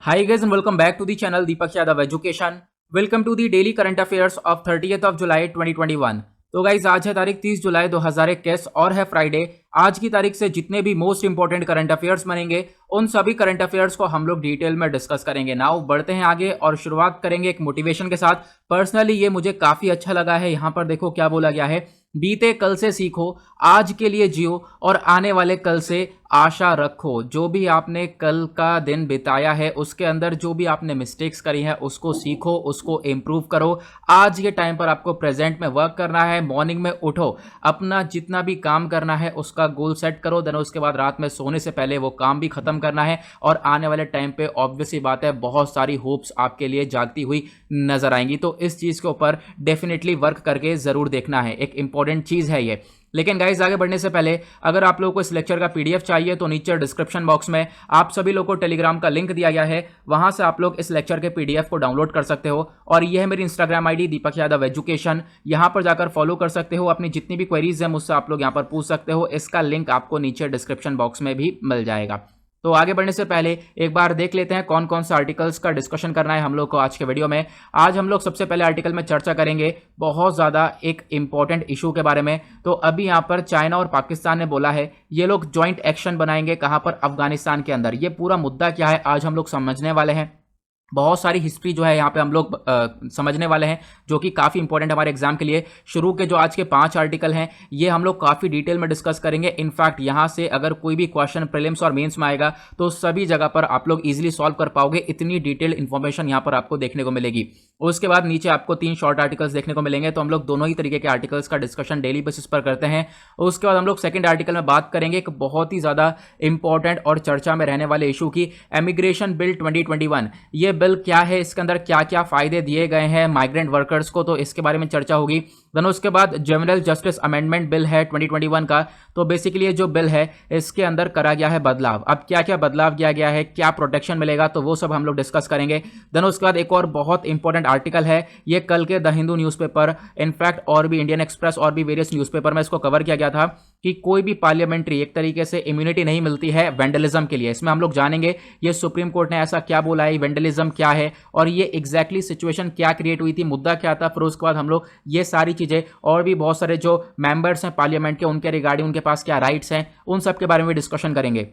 Hi guys and welcome back to the channel Deepak Yadav Education. Welcome to the daily current affairs of 30th of July 2021. तो guys आज है तारीख 30 जुलाई 2021 और है Friday. आज की तारीख से जितने भी मोस्ट इंपॉर्टेंट करंट अफेयर्स बनेंगे उन सभी करंट अफेयर्स को हम लोग डिटेल में डिस्कस करेंगे। नाउ बढ़ते हैं आगे और शुरुआत करेंगे एक मोटिवेशन के साथ। पर्सनली ये मुझे काफी अच्छा लगा है। यहाँ पर देखो क्या बोला गया है, बीते कल से सीखो, आज के लिए जियो और आने वाले कल से आशा रखो। जो भी आपने कल का दिन बिताया है उसके अंदर जो भी आपने मिस्टेक्स करी है उसको सीखो, उसको इम्प्रूव करो। आज के टाइम पर आपको प्रेजेंट में वर्क करना है। मॉर्निंग में उठो, अपना जितना भी काम करना है उसका गोल सेट करो, देन उसके बाद रात में सोने से पहले वो काम भी खत्म करना है। और आने वाले टाइम पे ऑब्वियसली बात है बहुत सारी होप्स आपके लिए जागती हुई नजर आएंगी। तो इस चीज के ऊपर डेफिनेटली वर्क करके जरूर देखना है, एक इंपॉर्टेंट चीज है ये। लेकिन गाइज आगे बढ़ने से पहले अगर आप लोगों को इस लेक्चर का पीडीएफ चाहिए तो नीचे डिस्क्रिप्शन बॉक्स में आप सभी लोगों को टेलीग्राम का लिंक दिया गया है, वहां से आप लोग इस लेक्चर के पीडीएफ को डाउनलोड कर सकते हो। और यह है मेरी Instagram ID Deepak Yadav education, यहां पर जाकर फॉलो कर सकते हो। अपनी जितनी भी क्वेरीज है मुझसे आप लोग यहां पर पूछ सकते हो। इसका लिंक आपको नीचे डिस्क्रिप्शन बॉक्स में भी मिल जाएगा। तो आगे बढ़ने से पहले एक बार देख लेते हैं कौन कौन सा आर्टिकल्स का डिस्कशन करना है हम लोग को आज के वीडियो में। आज हम लोग सबसे पहले आर्टिकल में चर्चा करेंगे बहुत ज़्यादा एक इंपॉर्टेंट इशू के बारे में। तो अभी यहाँ पर चाइना और पाकिस्तान ने बोला है ये लोग ज्वाइंट एक्शन बनाएंगे, कहाँ पर, अफगानिस्तान के अंदर। ये पूरा मुद्दा क्या है आज हम लोग समझने वाले हैं। बहुत सारी हिस्ट्री जो है यहाँ पे हम लोग समझने वाले हैं जो कि काफ़ी इंपॉर्टेंट हमारे एग्जाम के लिए। शुरू के जो आज के 5 आर्टिकल हैं ये हम लोग काफ़ी डिटेल में डिस्कस करेंगे। इनफैक्ट यहाँ से अगर कोई भी क्वेश्चन प्रीलिम्स और मेंस में आएगा तो सभी जगह पर आप लोग इजीली सॉल्व कर पाओगे, इतनी डिटेल इन्फॉर्मेशन यहाँ पर आपको देखने को मिलेगी। उसके बाद नीचे आपको 3 शॉर्ट आर्टिकल्स देखने को मिलेंगे। तो हम लोग दोनों ही तरीके के आर्टिकल्स का डिस्कशन डेली बेसिस पर करते हैं। उसके बाद हम लोग सेकंड आर्टिकल में बात करेंगे एक बहुत ही ज़्यादा इंपॉर्टेंट और चर्चा में रहने वाले इशू की, इमिग्रेशन बिल 2021। ये बिल क्या है, इसके अंदर क्या क्या फायदे दिए गए हैं माइग्रेंट वर्कर्स को, तो इसके बारे में चर्चा होगी। देन उसके बाद जनरल जस्टिस अमेंडमेंट बिल है 2021 का। तो बेसिकली ये जो बिल है इसके अंदर करा गया है बदलाव। अब क्या क्या बदलाव किया गया है, क्या प्रोटेक्शन मिलेगा, तो वो सब हम लोग डिस्कस करेंगे। देन उसके बाद एक और बहुत इंपॉर्टेंट आर्टिकल है, ये कल के द हिंदू न्यूज़पेपर, इनफैक्ट और भी इंडियन एक्सप्रेस और भी वेरियस न्यूज़पेपर में इसको कवर किया गया था कि कोई भी पार्लियामेंट्री एक तरीके से इम्यूनिटी नहीं मिलती है वेंडलिज्म के लिए। इसमें हम लोग जानेंगे ये सुप्रीम कोर्ट ने ऐसा क्या बोला है, वेंडलिज्म क्या है और ये एग्जैक्टली सिचुएशन क्या क्रिएट हुई थी, मुद्दा क्या था। फिर उसके बाद हम लोग ये सारी चीज़ें और भी बहुत सारे जो मेंबर्स हैं पार्लियामेंट के उनके रिगार्डिंग उनके पास क्या राइट्स हैं उन सब के बारे में डिस्कशन करेंगे।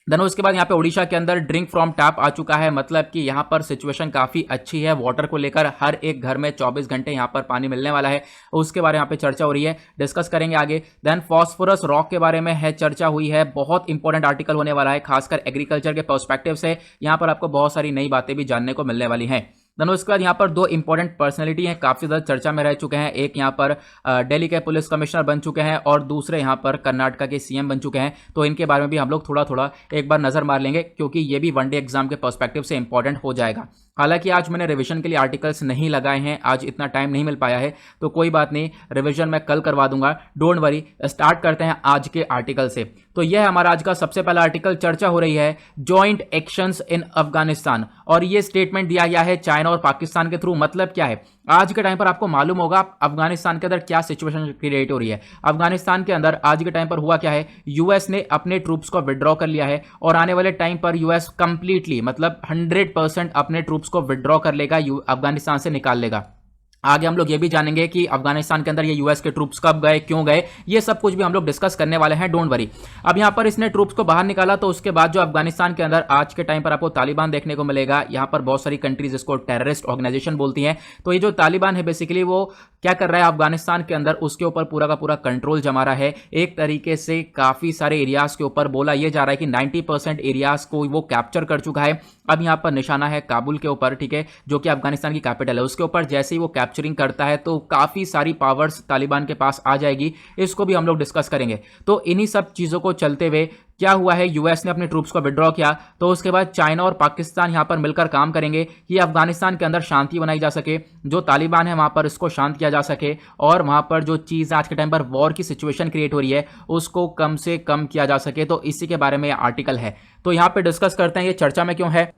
देन उसके बाद यहाँ पे उड़ीसा के अंदर ड्रिंक फ्रॉम टैप आ चुका है, मतलब कि यहाँ पर सिचुएशन काफ़ी अच्छी है वाटर को लेकर। हर एक घर में 24 घंटे यहाँ पर पानी मिलने वाला है, उसके बारे में यहाँ पे चर्चा हो रही है, डिस्कस करेंगे आगे। देन फॉस्फोरस रॉक के बारे में है चर्चा हुई है, बहुत इंपॉर्टेंट आर्टिकल होने वाला है, खासकर एग्रीकल्चर के पर्सपेक्टिव से यहाँ पर आपको बहुत सारी नई बातें भी जानने को मिलने वाली हैं। देन उसके बाद यहाँ पर 2 इंपॉर्टेंट पर्सनैलिटी हैं, काफ़ी ज़्यादा चर्चा में रह चुके हैं। एक यहाँ पर दिल्ली के पुलिस कमिश्नर बन चुके हैं और दूसरे यहाँ पर कर्नाटका के सीएम बन चुके हैं। तो इनके बारे में भी हम लोग थोड़ा थोड़ा एक बार नज़र मार लेंगे क्योंकि ये भी वनडे एग्जाम के पर्सपेक्टिव से इंपॉर्टेंट हो जाएगा। हालांकि आज मैंने रिवीजन के लिए आर्टिकल्स नहीं लगाए हैं, आज इतना टाइम नहीं मिल पाया है, तो कोई बात नहीं, रिवीजन मैं कल करवा दूंगा, डोंट वरी। स्टार्ट करते हैं आज के आर्टिकल से। तो यह है हमारा आज का सबसे पहला आर्टिकल। चर्चा हो रही है जॉइंट एक्शंस इन अफगानिस्तान, और ये स्टेटमेंट दिया गया है चाइना और पाकिस्तान के थ्रू। मतलब क्या है, आज के टाइम पर आपको मालूम होगा अफगानिस्तान के अंदर क्या सिचुएशन क्रिएट हो रही है। अफगानिस्तान के अंदर आज के टाइम पर हुआ क्या है, यूएस ने अपने ट्रूप्स को विड्रॉ कर लिया है और आने वाले टाइम पर यूएस कंप्लीटली मतलब 100% अपने ट्रूप्स को विड्रॉ कर लेगा, अफगानिस्तान से निकाल लेगा। आगे हम लोग ये भी जानेंगे कि अफगानिस्तान के अंदर ये यूएस के ट्रूप्स कब गए, क्यों गए, ये सब कुछ भी हम लोग डिस्कस करने वाले हैं, डोंट वरी। अब यहाँ पर इसने ट्रूप्स को बाहर निकाला तो उसके बाद जो अफगानिस्तान के अंदर आज के टाइम पर आपको तालिबान देखने को मिलेगा। यहाँ पर बहुत सारी कंट्रीज इसको टेररिस्ट ऑर्गेनाइजेशन बोलती हैं। तो ये जो तालिबान है बेसिकली वो क्या कर रहा है अफगानिस्तान के अंदर, उसके ऊपर पूरा का पूरा कंट्रोल जमा रहा है। एक तरीके से काफी सारे एरियाज के ऊपर बोला यह जा रहा है कि 90% एरियाज को वो कैप्चर कर चुका है। अब यहाँ पर निशाना है काबुल के ऊपर, ठीक है, जो कि अफगानिस्तान की कैपिटल है। उसके ऊपर जैसे ही वो कैप्चरिंग करता है तो काफी सारी पावर्स तालिबान के पास आ जाएगी, इसको भी हम लोग डिस्कस करेंगे। तो इन्हीं सब चीजों को चलते हुए क्या हुआ है, यूएस ने अपने ट्रूप्स को विड्रॉ किया, तो उसके बाद चाइना और पाकिस्तान यहां पर मिलकर काम करेंगे कि अफगानिस्तान के अंदर शांति बनाई जा सके, जो तालिबान है वहां पर इसको शांत किया जा सके और वहां पर जो चीज आज के टाइम पर वॉर की सिचुएशन क्रिएट हो रही है उसको कम से कम किया जा सके। तो इसी के बारे में यह आर्टिकल है, तो यहां पर डिस्कस करते हैं ये चर्चा में क्यों है।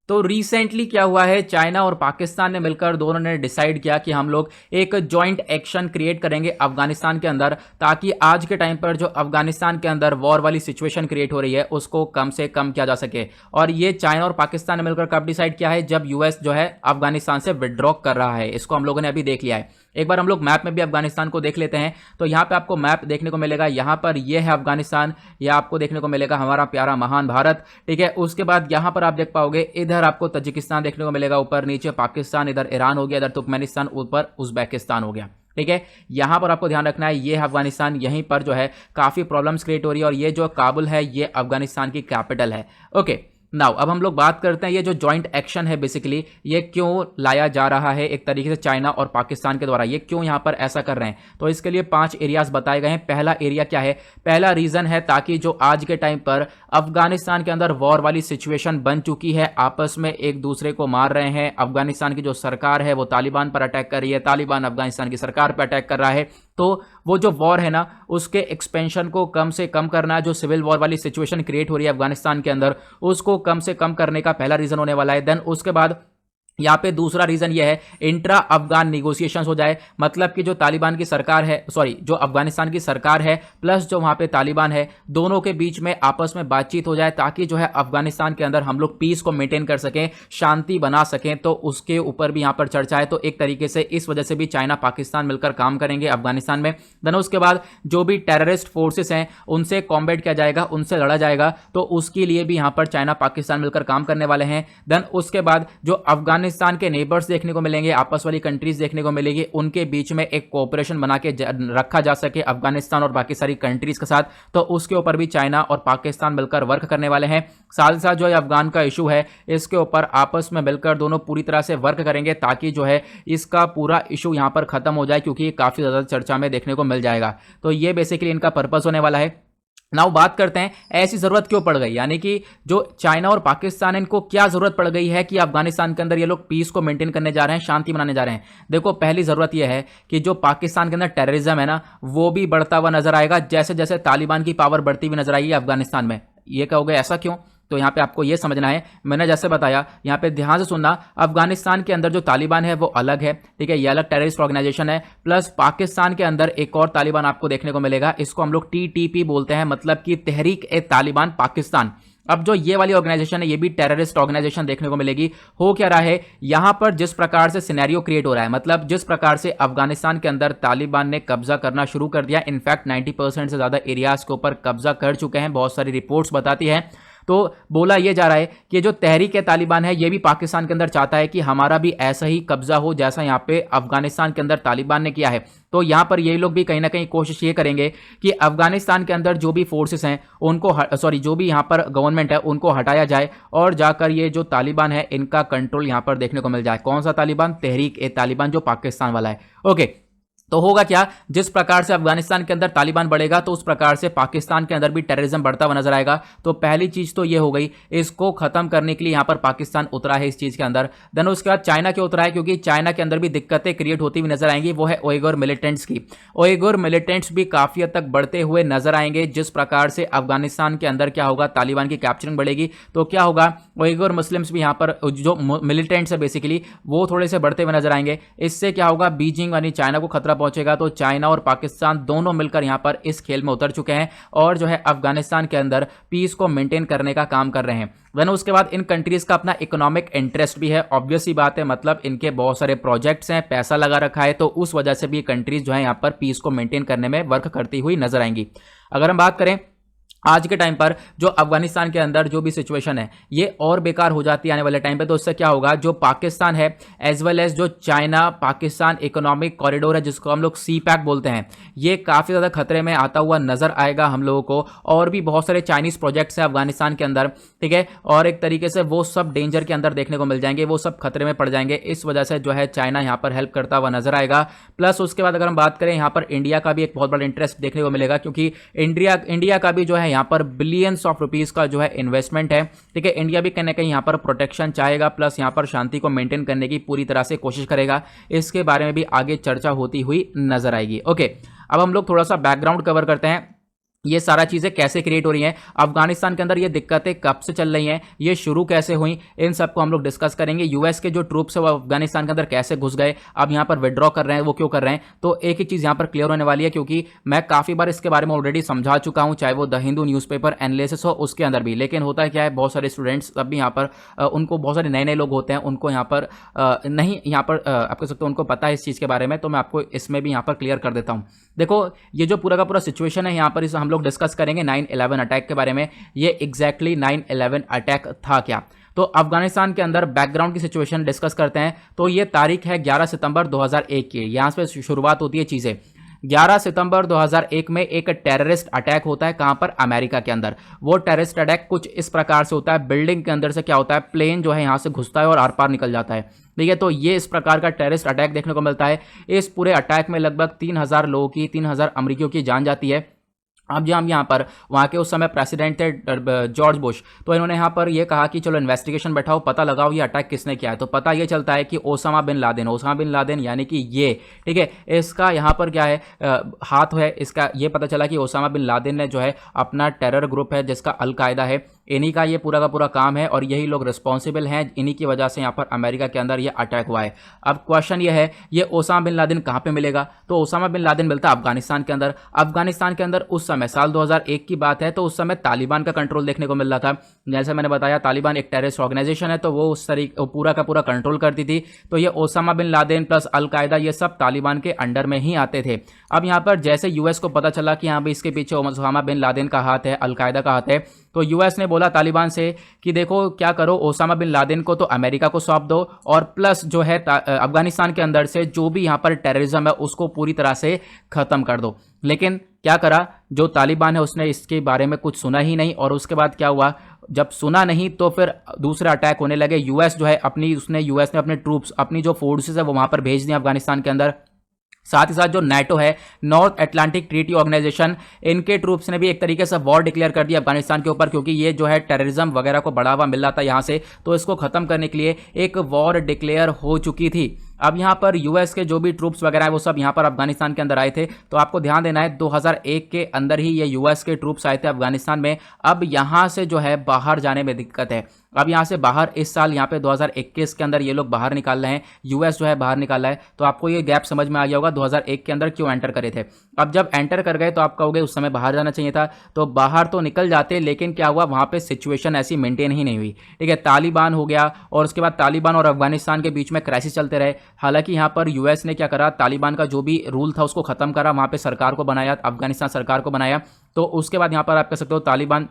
तो रिसेंटली क्या हुआ है, चाइना और पाकिस्तान ने मिलकर दोनों ने डिसाइड किया कि हम लोग एक जॉइंट एक्शन क्रिएट करेंगे अफगानिस्तान के अंदर, ताकि आज के टाइम पर जो अफगानिस्तान के अंदर वॉर वाली सिचुएशन क्रिएट हो रही है उसको कम से कम किया जा सके। और ये चाइना और पाकिस्तान ने मिलकर कब डिसाइड किया है, जब यूएस जो है अफगानिस्तान से विड्रॉ कर रहा है। इसको हम लोगों ने अभी देख लिया है। एक बार हम लोग मैप में भी अफगानिस्तान को देख लेते हैं। तो यहाँ पे आपको मैप देखने को मिलेगा, यहाँ पर ये है अफगानिस्तान, यह आपको देखने को मिलेगा हमारा प्यारा महान भारत, ठीक है। उसके बाद यहाँ पर आप देख पाओगे, इधर आपको तजिकिस्तान देखने को मिलेगा, ऊपर नीचे पाकिस्तान, इधर ईरान हो गया, इधर तुर्कमेनिस्तान, ऊपर उज्बेकिस्तान हो गया, ठीक है। यहां पर आपको ध्यान रखना है, ये है अफगानिस्तान, यहीं पर जो है काफी प्रॉब्लम्स क्रिएट हो रही है, और ये जो काबुल है ये अफगानिस्तान की कैपिटल है। ओके, नाउ अब हम लोग बात करते हैं ये जो जॉइंट एक्शन है बेसिकली ये क्यों लाया जा रहा है एक तरीके से चाइना और पाकिस्तान के द्वारा, ये क्यों यहां पर ऐसा कर रहे हैं। तो इसके लिए 5 एरियाज बताए गए हैं। पहला एरिया क्या है, पहला रीजन है ताकि जो आज के टाइम पर अफगानिस्तान के अंदर वॉर वाली सिचुएशन बन चुकी है, आपस में एक दूसरे को मार रहे हैं, अफगानिस्तान की जो सरकार है वो तालिबान पर अटैक कर रही है, तालिबान अफगानिस्तान की सरकार पर अटैक कर रहा है, तो वो जो वॉर है ना उसके एक्सपेंशन को कम से कम करना, जो सिविल वॉर वाली सिचुएशन क्रिएट हो रही है अफगानिस्तान के अंदर उसको कम से कम करने का पहला रीजन होने वाला है। देन उसके बाद यहाँ पे दूसरा रीजन ये है इंट्रा अफगान निगोशिएशंस हो जाए, मतलब कि जो तालिबान की सरकार है, सॉरी जो अफगानिस्तान की सरकार है प्लस जो वहाँ पे तालिबान है, दोनों के बीच में आपस में बातचीत हो जाए, ताकि जो है अफगानिस्तान के अंदर हम लोग पीस को मेंटेन कर सकें, शांति बना सकें। तो उसके ऊपर भी यहाँ पर चर्चा है। तो एक तरीके से इस वजह से भी चाइना पाकिस्तान मिलकर काम करेंगे अफगानिस्तान में। देन उसके बाद जो भी टेररिस्ट फोर्सेस हैं उनसे कॉम्बैट किया जाएगा, उनसे लड़ा जाएगा, तो उसके लिए भी यहाँ पर चाइना पाकिस्तान मिलकर काम करने वाले हैं। देन उसके बाद जो अफगानिस्तान के नेबर्स देखने को मिलेंगे, आपस वाली कंट्रीज देखने को मिलेगी, उनके बीच में एक कोऑपरेशन बना के रखा जा सके अफगानिस्तान और बाकी सारी कंट्रीज के साथ, तो उसके ऊपर भी चाइना और पाकिस्तान मिलकर वर्क करने वाले हैं। साथ साथ जो अफगान का इशू है इसके ऊपर आपस में मिलकर दोनों पूरी तरह से वर्क करेंगे, ताकि जो है इसका पूरा इशू यहां पर खत्म हो जाए, क्योंकि ये काफी ज्यादा चर्चा में देखने को मिल जाएगा। तो ये बेसिकली इनका पर्पस होने वाला है। नाउ बात करते हैं ऐसी जरूरत क्यों पड़ गई, यानी कि जो चाइना और पाकिस्तान इनको क्या जरूरत पड़ गई है कि अफगानिस्तान के अंदर ये लोग पीस को मेंटेन करने जा रहे हैं, शांति बनाने जा रहे हैं। देखो पहली जरूरत यह है कि जो पाकिस्तान के अंदर टेररिज्म है ना वो भी बढ़ता हुआ नजर आएगा, जैसे जैसे तालिबान की पावर बढ़ती हुई नजर आएगी अफगानिस्तान में। ये कहोगे ऐसा क्यों, तो यहाँ पे आपको ये समझना है, मैंने जैसे बताया यहाँ पे ध्यान से सुनना, अफगानिस्तान के अंदर जो तालिबान है वो अलग है, ठीक है, ये अलग टेररिस्ट ऑर्गेनाइजेशन है, प्लस पाकिस्तान के अंदर एक और तालिबान आपको देखने को मिलेगा, इसको हम लोग टीटीपी बोलते हैं, मतलब कि तहरीक-ए-तालिबान पाकिस्तान। अब जो ये वाली ऑर्गेनाइजेशन है ये भी टेररिस्ट ऑर्गेनाइजेशन देखने को मिलेगी। हो क्या रहा है यहां पर, जिस प्रकार से सिनेरियो क्रिएट हो रहा है, मतलब जिस प्रकार से अफगानिस्तान के अंदर तालिबान ने कब्जा करना शुरू कर दिया, इनफैक्ट 90% से ज्यादा एरियाज के ऊपर कब्जा कर चुके हैं, बहुत सारी रिपोर्ट्स बताती हैं। तो बोला यह जा रहा है कि जो तहरीक-ए-तालिबान है ये भी पाकिस्तान के अंदर चाहता है कि हमारा भी ऐसा ही कब्जा हो जैसा यहाँ पे अफगानिस्तान के अंदर तालिबान ने किया है। तो यहाँ पर ये लोग भी कहीं ना कहीं कोशिश ये करेंगे कि अफगानिस्तान के अंदर जो भी फोर्सेस हैं उनको जो भी यहाँ पर गवर्नमेंट है उनको हटाया जाए, और जाकर ये जो तालिबान है इनका कंट्रोल यहाँ पर देखने को मिल जाए। कौन सा तालिबान, तहरीक-ए-तालिबान जो पाकिस्तान वाला है। ओके, तो होगा क्या, जिस प्रकार से अफगानिस्तान के अंदर तालिबान बढ़ेगा तो उस प्रकार से पाकिस्तान के अंदर भी टेररिज्म बढ़ता हुआ नजर आएगा। तो पहली चीज तो ये हो गई, इसको खत्म करने के लिए यहां पर पाकिस्तान उतरा है इस चीज के अंदर। देन उसके बाद चाइना के उतरा है, क्योंकि चाइना के अंदर भी दिक्कतें क्रिएट होती हुई नजर आएंगी, वो है उइगुर मिलिटेंट्स की। उइगुर मिलिटेंट्स भी काफी हद तक बढ़ते हुए नजर आएंगे, जिस प्रकार से अफगानिस्तान के अंदर क्या होगा, तालिबान की कैप्चरिंग बढ़ेगी तो क्या होगा, उइगुर मुस्लिम्स भी यहाँ पर जो मिलिटेंट्स है बेसिकली वो थोड़े से बढ़ते हुए नजर आएंगे। इससे क्या होगा, बीजिंग यानी चाइना को खतरा पहुंचेगा। तो चाइना और पाकिस्तान दोनों मिलकर यहां पर इस खेल में उतर चुके हैं और जो है अफगानिस्तान के अंदर पीस को मेंटेन करने का काम कर रहे हैं। देन उसके बाद इन कंट्रीज का अपना इकोनॉमिक इंटरेस्ट भी है, ऑब्वियस ही बात है, मतलब इनके बहुत सारे प्रोजेक्ट्स हैं, पैसा लगा रखा है, तो उस वजह से भी कंट्रीज जो है यहां पर पीस को मेंटेन करने में वर्क करती हुई नजर आएंगी। अगर हम बात करें आज के टाइम पर जो अफगानिस्तान के अंदर जो भी सिचुएशन है ये और बेकार हो जाती है आने वाले टाइम पे, तो उससे क्या होगा, जो पाकिस्तान है एज वेल एज जो चाइना पाकिस्तान इकोनॉमिक कॉरिडोर है जिसको हम लोग CPEC बोलते हैं, ये काफ़ी ज़्यादा खतरे में आता हुआ नजर आएगा हम लोगों को। और भी बहुत सारे चाइनीज़ प्रोजेक्ट्स हैं अफगानिस्तान के अंदर, ठीक है, और एक तरीके से वो सब डेंजर के अंदर देखने को मिल जाएंगे, वो सब खतरे में पड़ जाएंगे। इस वजह से जो है चाइना यहाँ पर हेल्प करता हुआ नजर आएगा। प्लस उसके बाद अगर हम बात करें यहाँ पर इंडिया का भी एक बहुत बड़ा इंटरेस्ट देखने को मिलेगा, क्योंकि इंडिया का भी जो है यहाँ पर बिलियंस ऑफ रुपीस का जो है इन्वेस्टमेंट है, ठीक है। इंडिया भी कहीं ना कहीं यहाँ पर प्रोटेक्शन चाहेगा, प्लस यहाँ पर शांति को मेंटेन करने की पूरी तरह से कोशिश करेगा। इसके बारे में भी आगे चर्चा होती हुई नजर आएगी। ओके, अब हम लोग थोड़ा सा बैकग्राउंड कवर करते हैं। ये सारा चीज़ें कैसे क्रिएट हो रही हैं, अफगानिस्तान के अंदर ये दिक्कतें कब से चल रही हैं, ये शुरू कैसे हुई, इन सबको हम लोग डिस्कस करेंगे। यूएस के जो ट्रूप्स है वो अफगानिस्तान के अंदर कैसे घुस गए, अब यहाँ पर विड्रॉ कर रहे हैं, वो क्यों कर रहे हैं। तो एक ही चीज़ यहाँ पर क्लियर होने वाली है, क्योंकि मैं काफ़ी बार इसके बारे में ऑलरेडी समझा चुका हूँ, चाहे वो द हिंदू न्यूज़पेपर एनालिसिस हो उसके अंदर भी। लेकिन होता क्या है, बहुत सारे स्टूडेंट्स तब भी यहाँ पर उनको बहुत सारे नए नए लोग होते हैं, उनको यहाँ पर नहीं यहाँ पर आप कह सकते हो उनको पता है इस चीज़ के बारे में, तो मैं आपको इसमें भी यहाँ पर क्लियर कर देता हूँ। देखो ये जो पूरा का पूरा सिचुएशन है यहाँ पर, इस हम लोग डिस्कस करेंगे 9/11 अटैक के बारे में। ये एग्जैक्टली 9/11 अटैक था क्या। तो अफगानिस्तान के अंदर बैकग्राउंड की सिचुएशन डिस्कस करते हैं। तो ये तारीख है 11 सितंबर 2001 की, यहाँ से शुरुआत होती है चीज़ें। 11 सितंबर 2001 में एक टेररिस्ट अटैक होता है, कहां पर, अमेरिका के अंदर। वो टेररिस्ट अटैक कुछ इस प्रकार से होता है, बिल्डिंग के अंदर से क्या होता है, प्लेन जो है यहां से घुसता है और आर पार निकल जाता है। ठीक है, तो ये इस प्रकार का टेररिस्ट अटैक देखने को मिलता है। इस पूरे अटैक में लगभग 3000 लोगों की, 3000 अमरीकियों की जान जाती है। अब जब हम यहाँ पर, वहाँ के उस समय प्रेसिडेंट थे जॉर्ज बुश, तो इन्होंने यहाँ पर ये कहा कि चलो इन्वेस्टिगेशन बैठाओ, पता लगाओ ये अटैक किसने किया है। तो पता ये चलता है कि ओसामा बिन लादेन यानी कि ये, ठीक है, इसका यहाँ पर क्या है हाथ है, इसका ये पता चला कि ओसामा बिन लादेन ने जो है अपना टेरर ग्रुप है जिसका अल-कायदा है, इन्हीं का ये पूरा का पूरा काम है और यही लोग रिस्पॉन्सिबल हैं, इन्हीं की वजह से यहाँ पर अमेरिका के अंदर ये अटैक हुआ है। अब क्वेश्चन ये है, ये ओसामा बिन लादेन कहाँ पे मिलेगा। तो ओसामा बिन लादेन मिलता है अफगानिस्तान के अंदर। अफगानिस्तान के अंदर उस समय साल 2001 की बात है, तो उस समय तालिबान का कंट्रोल देखने को मिल रहा था। जैसे मैंने बताया, तालिबान एक टेररिस्ट ऑर्गेनाइजेशन है, तो वो उस तरीके पूरा का पूरा कंट्रोल करती थी। तो ये Osama bin Laden plus al Qaeda ये सब तालिबान के अंडर में ही आते थे। अब यहाँ पर जैसे यूएस को पता चला कि हाँ भाई इसके पीछे ओसामा बिन लादेन का हाथ है, अल-कायदा का हाथ है, तो यूएस ने बोला तालिबान से कि देखो क्या करो, ओसामा बिन लादेन को तो अमेरिका को सौंप दो और प्लस जो है अफगानिस्तान के अंदर से जो भी यहाँ पर टेररिज्म है उसको पूरी तरह से खत्म कर दो। लेकिन क्या करा, जो तालिबान है उसने इसके बारे में कुछ सुना ही नहीं। और उसके बाद क्या हुआ, जब सुना नहीं तो फिर दूसरे अटैक होने लगे। यूएस जो है यूएस ने अपने ट्रूप्स, अपनी जो फोर्सेस है वो वहां पर भेज दी अफगानिस्तान के अंदर। साथ ही साथ जो नाटो है, नॉर्थ अटलांटिक ट्रीटी ऑर्गेनाइजेशन, इनके ट्रूप्स ने भी एक तरीके से वॉर डिक्लेयर कर दिया अफगानिस्तान के ऊपर, क्योंकि ये जो है टेररिज्म वगैरह को बढ़ावा मिल रहा था यहाँ से, तो इसको खत्म करने के लिए एक वॉर डिक्लेयर हो चुकी थी। अब यहाँ पर यूएस के जो भी ट्रूप्स वगैरह है वो सब यहाँ पर अफगानिस्तान के अंदर आए थे। तो आपको ध्यान देना है 2001 के अंदर ही ये यूएस के ट्रूप्स आए थे अफगानिस्तान में। अब यहाँ से जो है बाहर जाने में दिक्कत है। अब यहाँ से बाहर इस साल यहाँ पे 2021 के अंदर ये लोग बाहर निकाल रहे हैं, यूएस जो है बाहर निकाला है। तो आपको ये गैप समझ में आ गया होगा 2001 के अंदर क्यों एंटर करे थे। अब जब एंटर कर गए तो आप कहोगे उस समय बाहर जाना चाहिए था, तो बाहर तो निकल जाते, लेकिन क्या हुआ वहाँ पे सिचुएशन ऐसी मेंटेन ही नहीं हुई। ठीक है, तालिबान हो गया और उसके बाद तालिबान और अफगानिस्तान के बीच में क्राइसिस चलते रहे। हालांकि यहाँ पर यूएस ने क्या करा, तालिबान का जो भी रूल था उसको खत्म करा, वहाँ पे सरकार को बनाया, अफगानिस्तान सरकार को बनाया। तो उसके बाद यहाँ पर आप कह सकते हो तालिबान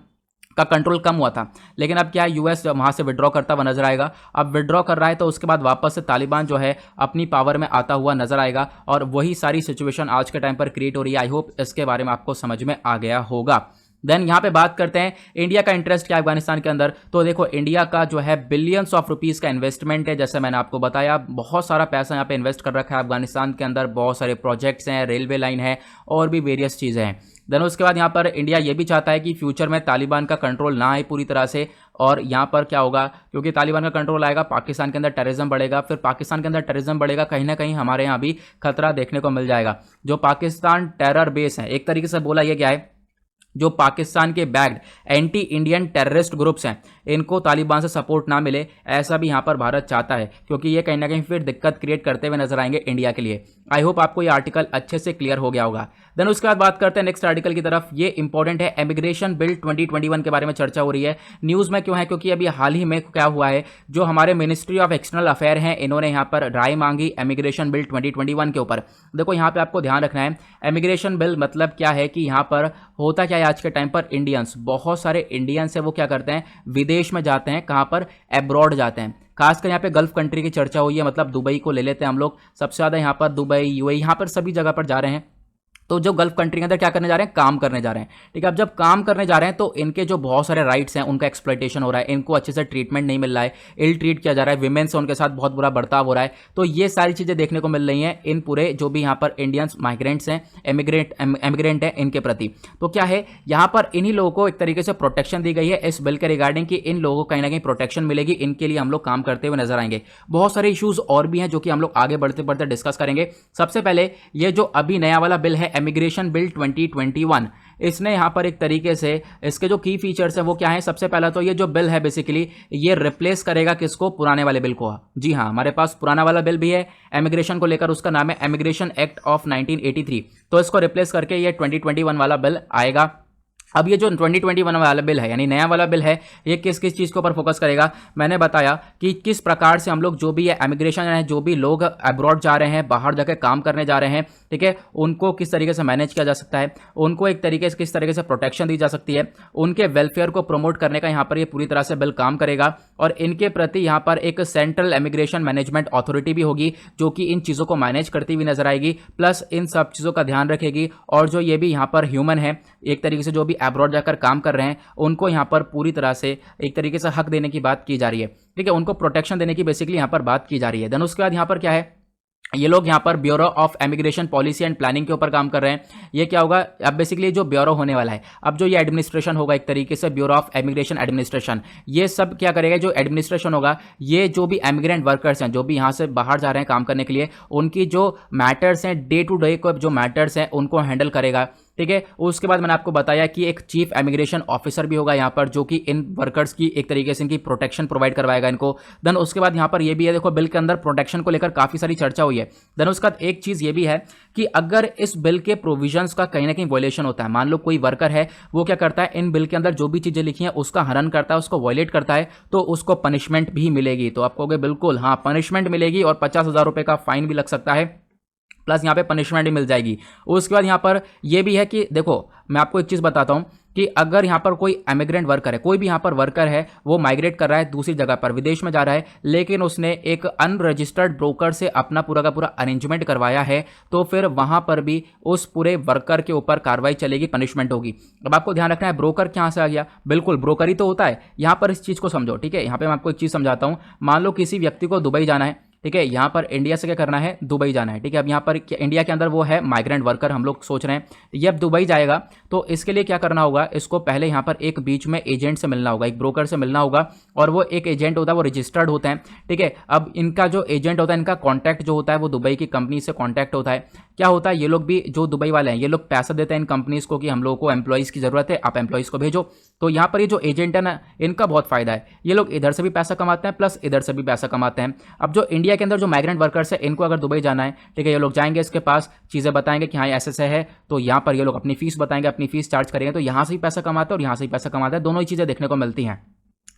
का कंट्रोल कम हुआ था। लेकिन अब क्या है, यूएस वहाँ से विड्रॉ करता हुआ नजर आएगा। अब विड्रॉ कर रहा है तो उसके बाद वापस से तालिबान जो है अपनी पावर में आता हुआ नजर आएगा और वही सारी सिचुएशन आज के टाइम पर क्रिएट हो रही है। आई होप इसके बारे में आपको समझ में आ गया होगा। देन यहाँ पे बात करते हैं इंडिया का इंटरेस्ट क्या है अफगानिस्तान के अंदर। तो देखो इंडिया का जो है बिलियंस ऑफ रुपीस का इन्वेस्टमेंट है, जैसे मैंने आपको बताया बहुत सारा पैसा यहाँ पे इन्वेस्ट कर रखा है अफगानिस्तान के अंदर। बहुत सारे प्रोजेक्ट्स हैं, रेलवे लाइन है और भी वेरियस चीज़ें हैं। देन उसके बाद यहाँ पर इंडिया ये भी चाहता है कि फ्यूचर में तालिबान का कंट्रोल ना आए पूरी तरह से। और यहाँ पर क्या होगा, क्योंकि तालिबान का कंट्रोल आएगा, पाकिस्तान के अंदर टेररिज्म बढ़ेगा। फिर पाकिस्तान के अंदर टेररिज्म बढ़ेगा, कहीं ना कहीं हमारे यहाँ भी खतरा देखने को मिल जाएगा। जो पाकिस्तान टेरर बेस है, एक तरीके से बोला यह क्या है, जो पाकिस्तान के bagged anti Indian terrorist groups हैं, इनको तालिबान से सपोर्ट ना मिले, ऐसा भी यहाँ पर भारत चाहता है, क्योंकि ये कहीं ना कहीं फिर दिक्कत क्रिएट करते हुए नजर आएंगे इंडिया के लिए। आई होप आपको ये आर्टिकल अच्छे से क्लियर हो गया होगा। देन उसके बाद बात करते हैं नेक्स्ट आर्टिकल की तरफ। ये इंपॉर्टेंट है, इमिग्रेशन बिल 2021 के बारे में चर्चा हो रही है। न्यूज़ में क्यों है, क्योंकि अभी हाल ही में क्या हुआ है, जो हमारे मिनिस्ट्री ऑफ एक्सटर्नल अफेयर हैं, इन्होंने यहाँ पर राय मांगी इमिग्रेशन बिल 2021 के ऊपर। देखो यहाँ पे आपको ध्यान रखना है, इमिग्रेशन बिल मतलब क्या है कि यहाँ पर होता क्या है, आज के टाइम पर इंडियंस, बहुत सारे इंडियंस है वो क्या करते हैं, विदेश में जाते हैं, कहाँ पर, एब्रॉड जाते हैं। खासकर यहाँ पे गल्फ कंट्री की चर्चा हुई है, मतलब दुबई को ले लेते हैं हम लोग, सबसे ज़्यादा यहाँ पर दुबई, यूएई, यहाँ पर सभी जगह पर जा रहे हैं। तो जो गल्फ कंट्री के अंदर क्या करने जा रहे हैं, काम करने जा रहे हैं। ठीक है, अब जब काम करने जा रहे हैं तो इनके जो बहुत सारे राइट्स हैं उनका एक्सप्लॉइटेशन हो रहा है, इनको अच्छे से ट्रीटमेंट नहीं मिल रहा है, इल ट्रीट किया जा रहा है, विमेन से उनके साथ बहुत बुरा बर्ताव हो रहा है। तो ये सारी चीज़ें देखने को मिल रही हैं इन पूरे जो भी यहाँ पर इंडियंस माइग्रेंट्स हैं, एमिग्रेंट हैं, इनके प्रति। तो क्या है, यहाँ पर इन्हीं लोगों को एक तरीके से प्रोटेक्शन दी गई है इस बिल के रिगार्डिंग, कि इन लोगों को कहीं ना कहीं प्रोटेक्शन मिलेगी, इनके लिए हम लोग काम करते हुए नजर आएंगे। बहुत सारे इशूज और भी हैं जो कि हम लोग आगे बढ़ते बढ़ते डिस्कस करेंगे। सबसे पहले ये जो अभी नया वाला बिल है इमिग्रेशन बिल 2021। इसने यहाँ पर एक तरीके से इसके जो की फीचर्स है वो क्या है, सबसे पहला तो ये जो बिल है बेसिकली ये रिप्लेस करेगा किसको, पुराने वाले बिल को। जी हाँ, हमारे पास पुराना वाला बिल भी है इमिग्रेशन को लेकर, उसका नाम है इमिग्रेशन एक्ट ऑफ 1983। तो इसको रिप्लेस करके ये 2021 वाला बिल आएगा। अब ये जो 2021 वाला बिल है यानी नया वाला बिल है, ये किस किस चीज़ के ऊपर फोकस करेगा, मैंने बताया कि किस प्रकार से हम लोग जो भी है इमिग्रेशन है, जो भी लोग अब्रॉड जा रहे हैं, बाहर जाकर काम करने जा रहे हैं, ठीक है, उनको किस तरीके से मैनेज किया जा सकता है, उनको एक तरीके से किस तरीके से प्रोटेक्शन दी जा सकती है, उनके वेलफेयर को प्रमोट करने का यहाँ पर ये पूरी तरह से बिल काम करेगा। और इनके प्रति यहाँ पर एक सेंट्रल इमिग्रेशन मैनेजमेंट अथॉरिटी भी होगी जो कि इन चीज़ों को मैनेज करती हुई नजर आएगी, प्लस इन सब चीज़ों का ध्यान रखेगी। और जो ये भी यहाँ पर ह्यूमन है, एक तरीके से जो भी अब्रॉड जाकर काम कर रहे हैं, उनको यहाँ पर पूरी तरह से एक तरीके से हक देने की बात की जा रही है, ठीक है, उनको प्रोटेक्शन देने की बेसिकली यहाँ पर बात की जा रही है। देन उसके बाद यहाँ पर क्या है, ये लोग यहाँ पर bureau of immigration policy and planning के ऊपर काम कर रहे हैं। ये क्या होगा, अब बेसिकली जो ब्यूरो होने वाला है, अब जो ये एडमिनिस्ट्रेशन होगा एक तरीके से ब्यूरो ऑफ इमिग्रेशन एडमिनिस्ट्रेशन, ये सब क्या करेगा, जो एडमिनिस्ट्रेशन होगा ये जो भी इमिग्रेंट वर्कर्स हैं, जो भी यहाँ से बाहर जा रहे हैं काम करने के लिए, उनकी जो मैटर्स हैं, डे टू डे को जो मैटर्स हैं उनको हैंडल करेगा, ठीक है। उसके बाद मैंने आपको बताया कि एक चीफ इमिग्रेशन ऑफिसर भी होगा यहाँ पर, जो कि इन वर्कर्स की एक तरीके से इनकी प्रोटेक्शन प्रोवाइड करवाएगा इनको। देन उसके बाद यहाँ पर ये भी है, देखो बिल के अंदर प्रोटेक्शन को लेकर काफ़ी सारी चर्चा हुई है। देन उसके बाद एक चीज़ ये भी है कि अगर इस बिल के प्रोविजंस का कहीं ना कहीं वायलेशन होता है, मान लो कोई वर्कर है वो क्या करता है, इन बिल के अंदर जो भी चीज़ें लिखी हैं उसका हनन करता है, उसको वायलेट करता है, तो उसको पनिशमेंट भी मिलेगी। तो आप कहोगे बिल्कुल हाँ, पनिशमेंट मिलेगी और 50,000 रुपये का फाइन भी लग सकता है, प्लस यहाँ पे पनिशमेंट भी मिल जाएगी। उसके बाद यहाँ पर ये भी है कि देखो मैं आपको एक चीज़ बताता हूँ कि अगर यहाँ पर कोई इमिग्रेंट वर्कर है, कोई भी यहाँ पर वर्कर है, वो माइग्रेट कर रहा है दूसरी जगह पर, विदेश में जा रहा है, लेकिन उसने एक अनरजिस्टर्ड ब्रोकर से अपना पूरा का पूरा अरेंजमेंट करवाया है, तो फिर वहाँ पर भी उस पूरे वर्कर के ऊपर कार्रवाई चलेगी, पनिशमेंट होगी। अब आपको ध्यान रखना है ब्रोकर कहाँ से आ गया, बिल्कुल ब्रोकर ही तो होता है। यहाँ पर इस चीज़ को समझो, ठीक है। यहाँ पर मैं आपको एक चीज़ समझाता हूँ। मान लो किसी व्यक्ति को दुबई जाना है, ठीक है, यहाँ पर इंडिया से क्या करना है, दुबई जाना है, ठीक है। अब यहाँ पर इंडिया के अंदर वो है माइग्रेंट वर्कर, हम लोग सोच रहे हैं ये अब दुबई जाएगा, तो इसके लिए क्या करना होगा, इसको पहले यहाँ पर एक बीच में एजेंट से मिलना होगा, एक ब्रोकर से मिलना होगा, और वो एक एजेंट होता है, वो रजिस्टर्ड होते हैं, ठीक है। अब इनका जो एजेंट होता है, इनका कॉन्टैक्ट जो होता है वो दुबई की कंपनी से कॉन्टैक्ट होता है। क्या होता है, ये लोग भी जो दुबई वाले हैं, ये लोग पैसा देते हैं इन कंपनीज़ को कि हम लोगों को एम्प्लॉइज़ की ज़रूरत है, आप एम्प्लॉइज़ को भेजो। तो यहाँ पर ये जो एजेंट है ना, इनका बहुत फ़ायदा है, ये लोग इधर से भी पैसा कमाते हैं प्लस इधर से भी पैसा कमाते हैं। अब जो इंडिया के अंदर जो माइग्रेंट वर्कर्स है, इनको अगर दुबई जाना है, ठीक है, ये लोग जाएंगे, इसके पास चीज़ें बताएंगे कि हाँ ऐसे से है, तो यहाँ पर ये लोग अपनी फीस बताएंगे, अपनी फीस चार्ज करेंगे, तो यहाँ से ही पैसा कमाते हैं और यहाँ से ही पैसा कमाते हैं, दोनों ही चीज़ें देखने को मिलती हैं,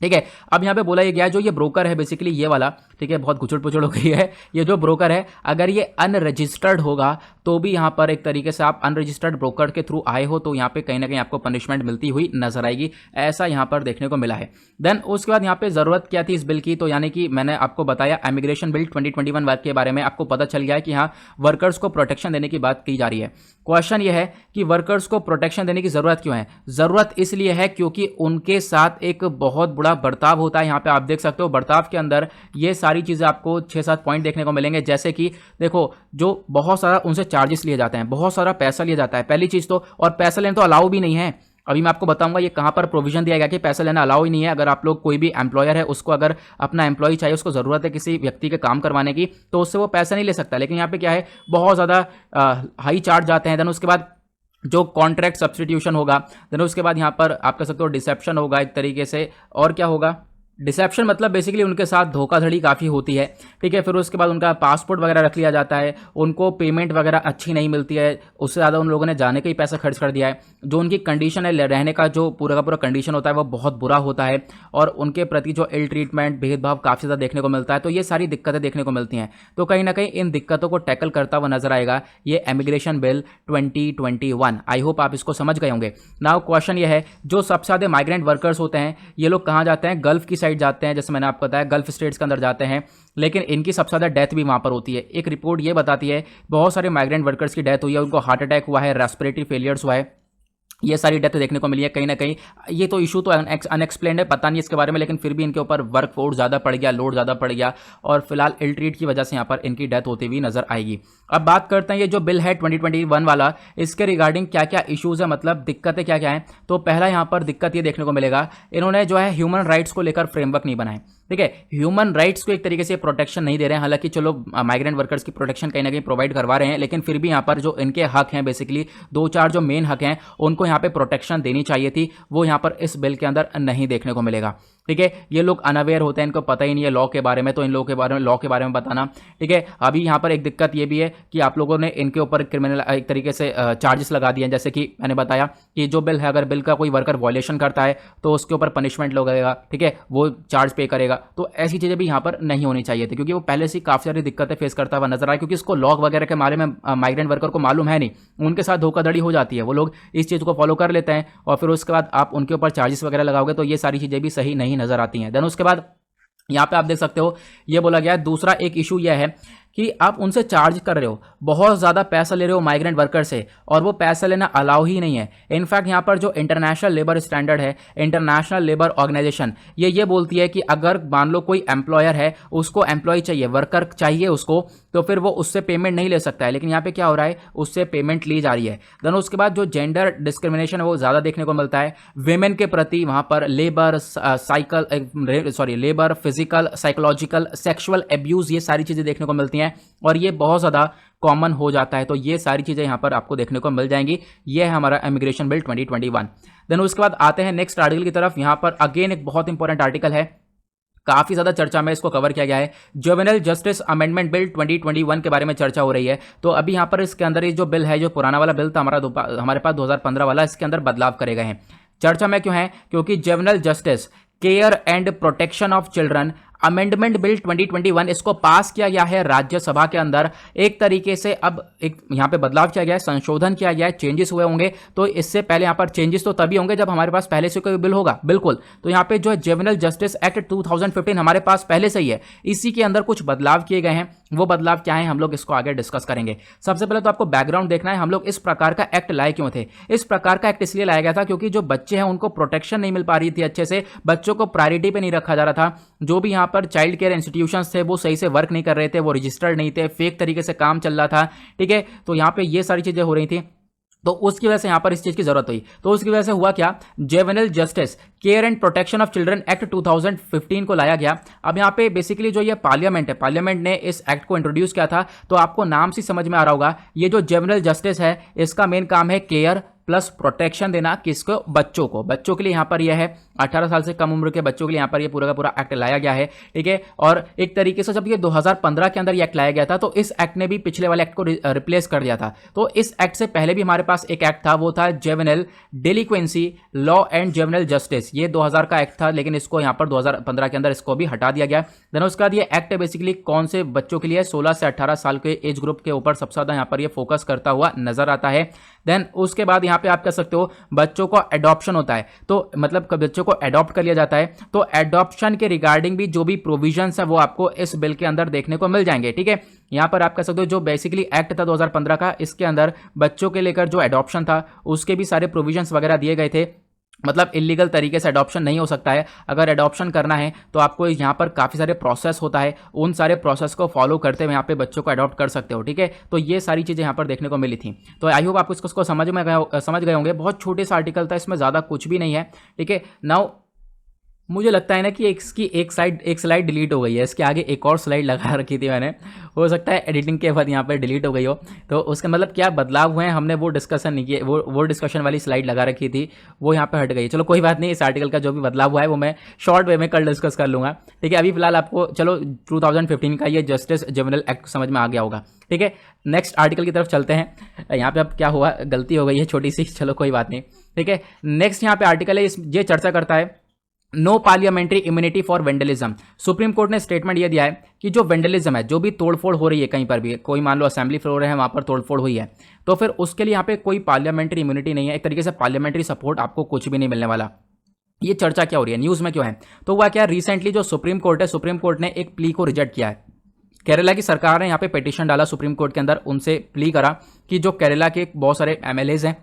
ठीक है। अब यहाँ पे बोला ये गया जो ये ब्रोकर है बेसिकली ये वाला, ठीक है, बहुत गुचड़ पुचड़ हो गई है, ये जो ब्रोकर है अगर ये अनरजिस्टर्ड होगा तो भी यहाँ पर एक तरीके से आप अनरजिस्टर्ड ब्रोकर के थ्रू आए हो तो यहाँ पे कहीं ना कहीं आपको पनिशमेंट मिलती हुई नजर आएगी, ऐसा यहाँ पर देखने को मिला है। देन उसके बाद यहाँ पे ज़रूरत क्या थी इस बिल की, तो यानी कि मैंने आपको बताया इमिग्रेशन बिल 2021 के बारे में, आपको पता चल गया है कि हाँ वर्कर्स को प्रोटेक्शन देने की बात की जा रही है। क्वेश्चन ये है कि वर्कर्स को प्रोटेक्शन देने की ज़रूरत क्यों है, ज़रूरत इसलिए है क्योंकि उनके साथ एक बहुत बड़ा बर्ताव होता है। यहाँ पे आप देख सकते हो बर्ताव के अंदर ये सारी चीज़ें आपको 6-7 पॉइंट देखने को मिलेंगे, जैसे कि देखो जो बहुत सारा उनसे चार्जेस लिए जाते हैं, बहुत सारा पैसा लिया जाता है पहली चीज़ तो, और पैसा लेना तो अलाउ भी नहीं है। अभी मैं आपको बताऊंगा ये कहाँ पर प्रोविजन दिया गया कि पैसा लेना अलाउ ही नहीं है। अगर आप लोग कोई भी एम्प्लॉयर है उसको अगर अपना एम्प्लॉय चाहिए, उसको ज़रूरत है किसी व्यक्ति के काम करवाने की, तो उससे वो पैसा नहीं ले सकता। लेकिन यहाँ पे क्या है, बहुत ज़्यादा हाई चार्ज जाते हैं। देन उसके बाद जो कॉन्ट्रैक्ट सब्सटीट्यूशन होगा, देन उसके बाद यहाँ पर आप कह सकते हो डिसेप्शन होगा एक तरीके से, और क्या होगा, डिसेप्शन मतलब बेसिकली उनके साथ धोखाधड़ी काफ़ी होती है, ठीक है। फिर उसके बाद उनका पासपोर्ट वगैरह रख लिया जाता है, उनको पेमेंट वगैरह अच्छी नहीं मिलती है, उससे ज़्यादा उन लोगों ने जाने का ही पैसा खर्च कर दिया है। जो उनकी कंडीशन है रहने का, जो पूरा का पूरा कंडीशन होता है वो बहुत बुरा होता है, और उनके प्रति जो इल ट्रीटमेंट भेदभाव काफ़ी ज़्यादा देखने को मिलता है। तो ये सारी दिक्कतें देखने को मिलती हैं, तो कहीं ना कहीं इन दिक्कतों को टैकल करता हुआ नजर आएगा ये इमिग्रेशन बिल 2021। आई होप आप इसको समझ गए होंगे। नाउ क्वेश्चन ये है, जो सबसे ज़्यादा माइग्रेंट वर्कर्स होते हैं ये लोग कहाँ जाते हैं, गल्फ की साइड जाते हैं, जैसे मैंने आपको बताया गल्फ स्टेट्स के अंदर जाते हैं, लेकिन इनकी सबसे ज़्यादा डेथ भी वहाँ पर होती है। एक रिपोर्ट ये बताती है बहुत सारे माइग्रेंट वर्कर्स की डेथ हुई है, उनको हार्ट अटैक हुआ है, रेस्पिरेटरी फेलियर्स हुआ है, ये सारी डेथ देखने को मिली है कहीं ना कहीं। ये तो इशू तो अनएक्सप्लेन्ड है, पता नहीं इसके बारे में, लेकिन फिर भी इनके ऊपर वर्क फोर्स ज़्यादा पड़ गया, लोड ज़्यादा पड़ गया, और फिलहाल इल ट्रीट की वजह से यहाँ पर इनकी डेथ होती हुई नजर आएगी। अब बात करते हैं ये जो बिल है 2021 वाला, इसके रिगार्डिंग क्या क्या इशूज़ है, मतलब दिक्कतें क्या क्या हैं। तो पहला यहाँ पर दिक्कत ये देखने को मिलेगा, इन्होंने जो है ह्यूमन राइट्स को लेकर फ्रेमवर्क नहीं बनाए। ठीक है। ह्यूमन राइट्स को एक तरीके से प्रोटेक्शन नहीं दे रहे हैं, हालांकि चलो माइग्रेंट वर्कर्स की प्रोटेक्शन कहीं ना कहीं प्रोवाइड करवा रहे हैं, लेकिन फिर भी यहाँ पर जो इनके हक हैं, बेसिकली 2-4 जो मेन हक हैं उनको यहाँ पे प्रोटेक्शन देनी चाहिए थी, वो यहाँ पर इस बिल के अंदर नहीं देखने को मिलेगा। ठीक है, ये लोग अनअवेयर होते हैं, इनको पता ही नहीं है लॉ के बारे में, तो इन लोगों के बारे में लॉ के बारे में बताना। ठीक है, अभी यहाँ पर एक दिक्कत ये भी है कि आप लोगों ने इनके ऊपर क्रिमिनल एक तरीके से चार्जेस लगा दिए हैं, जैसे कि मैंने बताया कि जो बिल है, अगर बिल का कोई वर्कर वॉयलेशन करता है तो उसके ऊपर पनिशमेंट लगेगा। ठीक है, वो चार्ज पे करेगा। तो ऐसी चीज़ें भी यहाँ पर नहीं होनी चाहिए थी, क्योंकि वो पहले से काफ़ी सारी दिक्कतें फेस करता हुआ नजर आया, क्योंकि इसको लॉ वगैरह के बारे में माइग्रेंट वर्कर को मालूम है नहीं, उनके साथ धोखाधड़ी हो जाती है, वो लोग इस चीज़ को फॉलो कर लेते हैं और फिर उसके बाद आप उनके ऊपर चार्जेस वगैरह लगाओगे तो ये सारी चीज़ें भी सही नहीं नजर आती हैं। देन उसके बाद यहाँ पे आप देख सकते हो ये बोला गया है, दूसरा एक इशू यह है कि आप उनसे चार्ज कर रहे हो, बहुत ज़्यादा पैसा ले रहे हो माइग्रेंट वर्कर से, और वो पैसा लेना अलाउ ही नहीं है। इनफैक्ट यहाँ पर जो इंटरनेशनल लेबर स्टैंडर्ड है, इंटरनेशनल लेबर ऑर्गेनाइजेशन, ये बोलती है कि अगर मान लो कोई एम्प्लॉयर है, उसको एम्प्लॉय चाहिए, वर्कर चाहिए उसको, तो फिर वो उससे पेमेंट नहीं ले सकता है। लेकिन यहाँ पे क्या हो रहा है, उससे पेमेंट ली जा रही है। देन उसके बाद जो जेंडर डिस्क्रिमिनेशन है वो ज़्यादा देखने को मिलता है वेमेन के प्रति। वहाँ पर labour labour, physical, psychological, sexual abuse, ये सारी चीज़ें देखने को मिलती हैं और ये बहुत ज़्यादा कॉमन हो जाता है। तो ये सारी चीज़ें यहाँ पर आपको देखने को मिल जाएंगी। ये है हमारा इमिग्रेशन बिल 2021। देन उसके बाद आते हैं नेक्स्ट आर्टिकल की तरफ। यहाँ पर अगेन एक बहुत इंपॉर्टेंट आर्टिकल है, काफ़ी ज़्यादा चर्चा में इसको कवर किया गया है। जुवेनाइल जस्टिस अमेंडमेंट बिल 2021 के बारे में चर्चा हो रही है। तो अभी यहाँ पर इसके अंदर ये जो बिल है, जो पुराना वाला बिल था हमारे पास 2015 वाला, इसके अंदर बदलाव करे गए हैं। चर्चा में क्यों है? क्योंकि juvenile justice care and protection of children amendment bill 2021 इसको पास किया गया है राज्यसभा के अंदर। एक तरीके से अब एक यहाँ पे बदलाव किया गया है, संशोधन किया गया है, चेंजेस हुए होंगे। तो इससे पहले यहाँ पर चेंजेस तो तभी होंगे जब हमारे पास पहले से कोई बिल होगा, बिल्कुल। तो यहाँ पे जो है जुवेनाइल जस्टिस एक्ट 2015 हमारे पास पहले से ही है, इसी के अंदर कुछ बदलाव किए गए हैं। वो बदलाव क्या है हम लोग इसको आगे डिस्कस करेंगे। सबसे पहले तो आपको बैकग्राउंड देखना है, हम लोग इस प्रकार का एक्ट लाए क्यों थे। इस प्रकार का एक्ट इसलिए लाया गया था क्योंकि जो बच्चे हैं उनको प्रोटेक्शन नहीं मिल पा रही थी अच्छे से, बच्चों को प्रायोरिटी पे नहीं रखा जा रहा था। जो भी यहाँ पर चाइल्ड केयर इंस्टीट्यूशंस थे वो सही से वर्क नहीं कर रहे थे, वो रजिस्टर्ड नहीं थे, फेक तरीके से काम चल रहा था। ठीक है, तो यहाँ पे ये सारी चीजें हो रही थी, तो उसकी वजह से यहां पर इस चीज की जरूरत हुई। तो उसकी वजह से हुआ क्या, juvenile justice care and protection of children act 2015 को लाया गया। अब यहां पे बेसिकली जो ये पार्लियामेंट है, पार्लियामेंट ने इस एक्ट को इंट्रोड्यूस किया था। तो आपको नाम से समझ में आ रहा होगा, ये जो जुवेनाइल जस्टिस है इसका मेन काम है केयर प्लस प्रोटेक्शन देना, किसको, बच्चों को। बच्चों के लिए यहाँ पर यह है 18 साल से कम उम्र के बच्चों के लिए यहाँ पर यह पूरा का पूरा एक्ट लाया गया है। ठीक है, और एक तरीके से जब ये 2015 के अंदर ये एक्ट लाया गया था तो इस एक्ट ने भी पिछले वाले एक्ट को रिप्लेस कर दिया था। तो इस एक्ट से पहले भी हमारे पास एक एक्ट था, वो था juvenile delinquency law and juvenile justice. ये 2000 का एक्ट था, लेकिन इसको यहाँ पर 2015 के अंदर इसको भी हटा दिया गया। देन उसके बाद ये एक्ट बेसिकली कौन से बच्चों के लिए, 16 से 18 साल के एज ग्रुप के ऊपर सबसे ज्यादा यहाँ पर ये फोकस करता हुआ नजर आता है। देन उसके बाद यहाँ पे आप कह सकते हो बच्चों को एडॉप्शन होता है, तो मतलब बच्चों को एडॉप्ट कर लिया जाता है। तो एडॉप्शन के रिगार्डिंग भी जो भी प्रोविजंस है वो आपको इस बिल के अंदर देखने को मिल जाएंगे। ठीक है, यहाँ पर आप कह सकते हो जो बेसिकली एक्ट था 2015 का, इसके अंदर बच्चों के लेकर जो एडॉप्शन था उसके भी सारे प्रोविजंस वगैरह दिए गए थे। मतलब इलीगल तरीके से अडॉप्शन नहीं हो सकता है। अगर अडॉप्शन करना है तो आपको यहाँ पर काफ़ी सारे प्रोसेस होता है, उन सारे प्रोसेस को फॉलो करते हुए यहाँ पे बच्चों को अडॉप्ट कर सकते हो। ठीक है, तो ये सारी चीज़ें यहाँ पर देखने को मिली थी। तो आई होप आपको इसको समझ गए होंगे। बहुत छोटे सा आर्टिकल था, इसमें ज़्यादा कुछ भी नहीं है। ठीक है, नाउ मुझे लगता है ना कि इसकी एक स्लाइड डिलीट हो गई है, इसके आगे एक और स्लाइड लगा रखी थी मैंने, हो सकता है एडिटिंग के बाद यहाँ पर डिलीट हो गई हो। तो उसका मतलब क्या बदलाव हुए हैं, हमने वो डिस्कशन नहीं किए, वो डिस्कशन वाली स्लाइड लगा रखी थी, वो यहाँ पे हट गई। चलो कोई बात नहीं, इस आर्टिकल का जो भी बदलाव हुआ है वो मैं शॉर्ट वे में कल डिस्कस कर लूँगा। ठीक है, अभी फिलहाल आपको चलो 2015 का ये जस्टिस जुवेनाइल एक्ट समझ में आ गया होगा। ठीक है, नेक्स्ट आर्टिकल की तरफ चलते हैं। यहाँ पे अब क्या हुआ, गलती हो गई है छोटी सी, चलो कोई बात नहीं। ठीक है, नेक्स्ट यहाँ पे आर्टिकल है, ये चर्चा करता है no parliamentary immunity for vandalism. Supreme court ने स्टेटमेंट ये दिया है कि जो वेंडलिज्म है, जो भी तोड़फोड़ हो रही है कहीं पर भी, कोई मान लो असेंबली फ्लोर है वहां पर तोड़फोड़ हुई है, तो फिर उसके लिए यहाँ पे कोई पार्लियामेंट्री इम्यूनिटी नहीं है, एक तरीके से पार्लियामेंट्री सपोर्ट आपको कुछ भी नहीं मिलने वाला। ये चर्चा क्या हो रही है, न्यूज में क्यों है? तो हुआ क्या, रिसेंटली जो सुप्रीम कोर्ट है, सुप्रीम कोर्ट ने एक प्ली को रिजेक्ट किया है। केरला की सरकार ने यहाँ पे पिटीशन डाला सुप्रीम कोर्ट के अंदर, उनसे प्ली करा कि जो केरला के बहुत सारे एमएलएज हैं,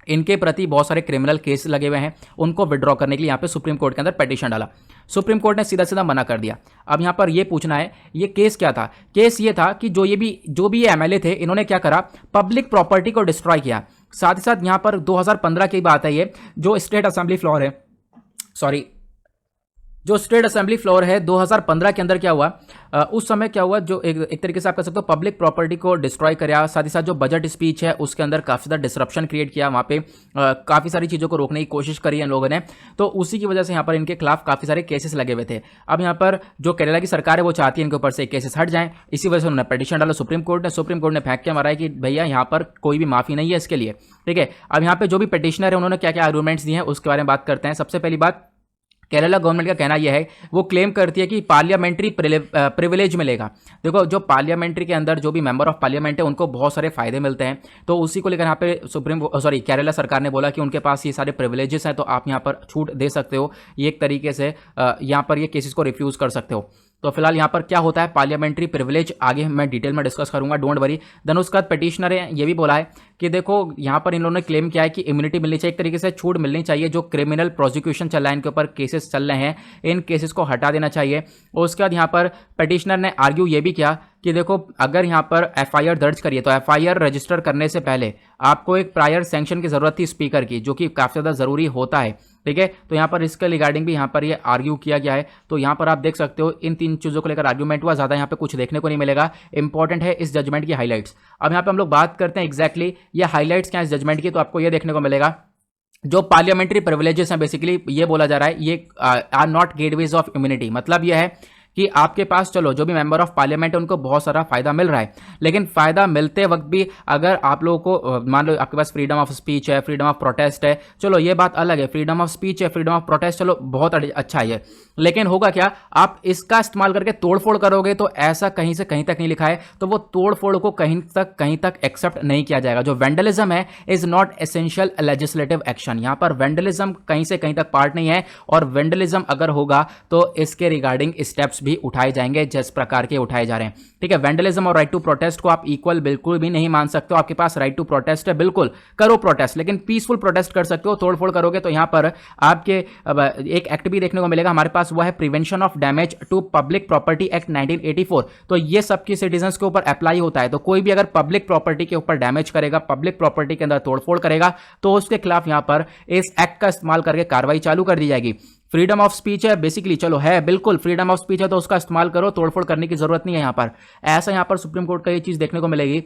इनके प्रति बहुत सारे क्रिमिनल केस लगे हुए हैं, उनको विड्रॉ करने के लिए यहाँ पे सुप्रीम कोर्ट के अंदर पिटीशन डाला। सुप्रीम कोर्ट ने सीधा सीधा मना कर दिया। अब यहाँ पर ये पूछना है, ये केस क्या था? केस ये था कि जो भी ये एमएलए थे, इन्होंने क्या करा, पब्लिक प्रॉपर्टी को डिस्ट्रॉय किया। साथ ही साथ यहाँ पर 2015 की बात है, ये जो स्टेट असेंबली फ्लोर है, सॉरी, जो स्टेट असेंबली फ्लोर है 2015 के अंदर क्या हुआ, उस समय क्या हुआ, जो एक तरीके से आप कह सकते हो पब्लिक प्रॉपर्टी को डिस्ट्रॉय कराया, साथ ही साथ जो बजट स्पीच है उसके अंदर काफ़ी ज़्यादा डिसरप्शन क्रिएट किया, वहाँ पे काफ़ी सारी चीज़ों को रोकने की कोशिश करी इन लोगों ने। तो उसी की वजह से यहाँ पर इनके खिलाफ काफ़ी सारे केसेस लगे हुए थे। अब यहाँ पर जो केरला की सरकार है वो चाहती है इनके ऊपर से केसेस हट जाएं, इसी वजह से उन्होंने पिटीशन डाला सुप्रीम कोर्ट ने फेंक के मारा है कि भैया यहाँ पर कोई भी माफ़ी नहीं है इसके लिए। ठीक है, अब यहाँ पे जो भी पिटीशनर है उन्होंने क्या क्या आर्गूमेंट्स दिए हैं उसके बारे में बात करते हैं। सबसे पहली बात, केरला गवर्नमेंट का कहना यह है, वो क्लेम करती है कि पार्लियामेंट्री प्रिविलेज मिलेगा। देखो, जो पार्लियामेंट्री के अंदर जो भी मेंबर ऑफ पार्लियामेंट है उनको बहुत सारे फायदे मिलते हैं, तो उसी को लेकर यहाँ पे केरला सरकार ने बोला कि उनके पास ये सारे प्रिविलेजेस हैं, तो आप यहाँ पर छूट दे सकते हो, ये एक तरीके से यहाँ पर ये केसेस को रिफ्यूज कर सकते हो। तो फिलहाल यहाँ पर क्या होता है पार्लियामेंट्री प्रिविलेज, आगे मैं डिटेल में डिस्कस करूंगा, डोंट वरी। देन उसके बाद पिटिशनर ने ये भी बोला है कि देखो यहाँ पर इन लोगों ने क्लेम किया है कि इम्यूनिटी मिलनी चाहिए, एक तरीके से छूट मिलनी चाहिए, जो क्रिमिनल प्रोसिक्यूशन चल रहा है इनके ऊपर केसेस चल रहे हैं, इन केसेस को हटा देना चाहिए। और उसके बाद यहाँ पर पिटिशनर ने आर्ग्यू ये भी किया कि देखो अगर यहाँ पर एफआईआर दर्ज करिए तो एफआईआर रजिस्टर करने से पहले आपको एक प्रायर सैंक्शन की जरूरत थी स्पीकर की, जो कि काफ़ी ज़्यादा ज़रूरी होता है। ठीक है, तो यहाँ पर इसके रिगार्डिंग भी यहाँ पर ये आर्ग्यू किया गया है। तो यहाँ पर आप देख सकते हो इन तीन चीज़ों को लेकर आर्ग्यूमेंट हुआ, ज़्यादा यहाँ पे कुछ देखने को नहीं मिलेगा। इंपॉर्टेंट है इस जजमेंट की हाईलाइट्स। अब यहाँ पे हम लोग बात करते हैं एग्जैक्टली ये हाईलाइट्स क्या है इस जजमेंट की, तो आपको ये देखने को मिलेगा जो पार्लियामेंट्री प्रिविलेजेस हैं, बेसिकली ये बोला जा रहा है ये are not gateways of immunity. मतलब यह है कि आपके पास चलो जो भी मेंबर ऑफ पार्लियामेंट है उनको बहुत सारा फायदा मिल रहा है, लेकिन फायदा मिलते वक्त भी अगर आप लोगों को मान लो आपके पास फ्रीडम ऑफ स्पीच है, फ्रीडम ऑफ प्रोटेस्ट है, चलो ये बात अलग है, फ्रीडम ऑफ स्पीच है, फ्रीडम ऑफ प्रोटेस्ट, चलो बहुत अच्छा है, लेकिन होगा क्या, आप इसका इस्तेमाल करके तोड़फोड़ करोगे तो ऐसा कहीं से कहीं तक नहीं लिखा है, तो वो तोड़फोड़ को कहीं तक एक्सेप्ट नहीं किया जाएगा। जो वेंडलिज्म है is not essential legislative action, यहां पर वेंडलिज्म कहीं से कहीं तक पार्ट नहीं है, और वेंडलिज्म अगर होगा तो इसके रिगार्डिंग स्टेप्स भी उठाए जाएंगे जिस प्रकार के उठाए जा रहे हैं। ठीक है, वेंडलिज्म और राइट टू प्रोटेस्ट को आप इक्वल बिल्कुल भी नहीं मान सकते हो। आपके पास राइट टू प्रोटेस्ट है, बिल्कुल करो प्रोटेस्ट, लेकिन पीसफुल प्रोटेस्ट कर सकते हो। तोड़फोड़ करोगे तो यहां पर आपके एक एक्ट भी देखने को मिलेगा हमारे पास, वो है prevention of damage to public property act 1984। तो ये सबकी सिटीजंस के ऊपर अप्लाई होता है। तो कोई भी अगर पब्लिक प्रॉपर्टी के ऊपर डैमेज करेगा, पब्लिक प्रॉपर्टी के अंदर तोड़फोड़ करेगा, तो उसके खिलाफ यहां पर इस एक्ट का इस्तेमाल करके कार्रवाई चालू कर दी जाएगी। फ्रीडम ऑफ स्पीच है, बेसिकली चलो है, बिल्कुल फ्रीडम ऑफ स्पीच है तो उसका इस्तेमाल करो, तोड़फोड़ करने की जरूरत नहीं है यहां पर। ऐसा यहां पर सुप्रीम कोर्ट का ये चीज देखने को मिलेगी।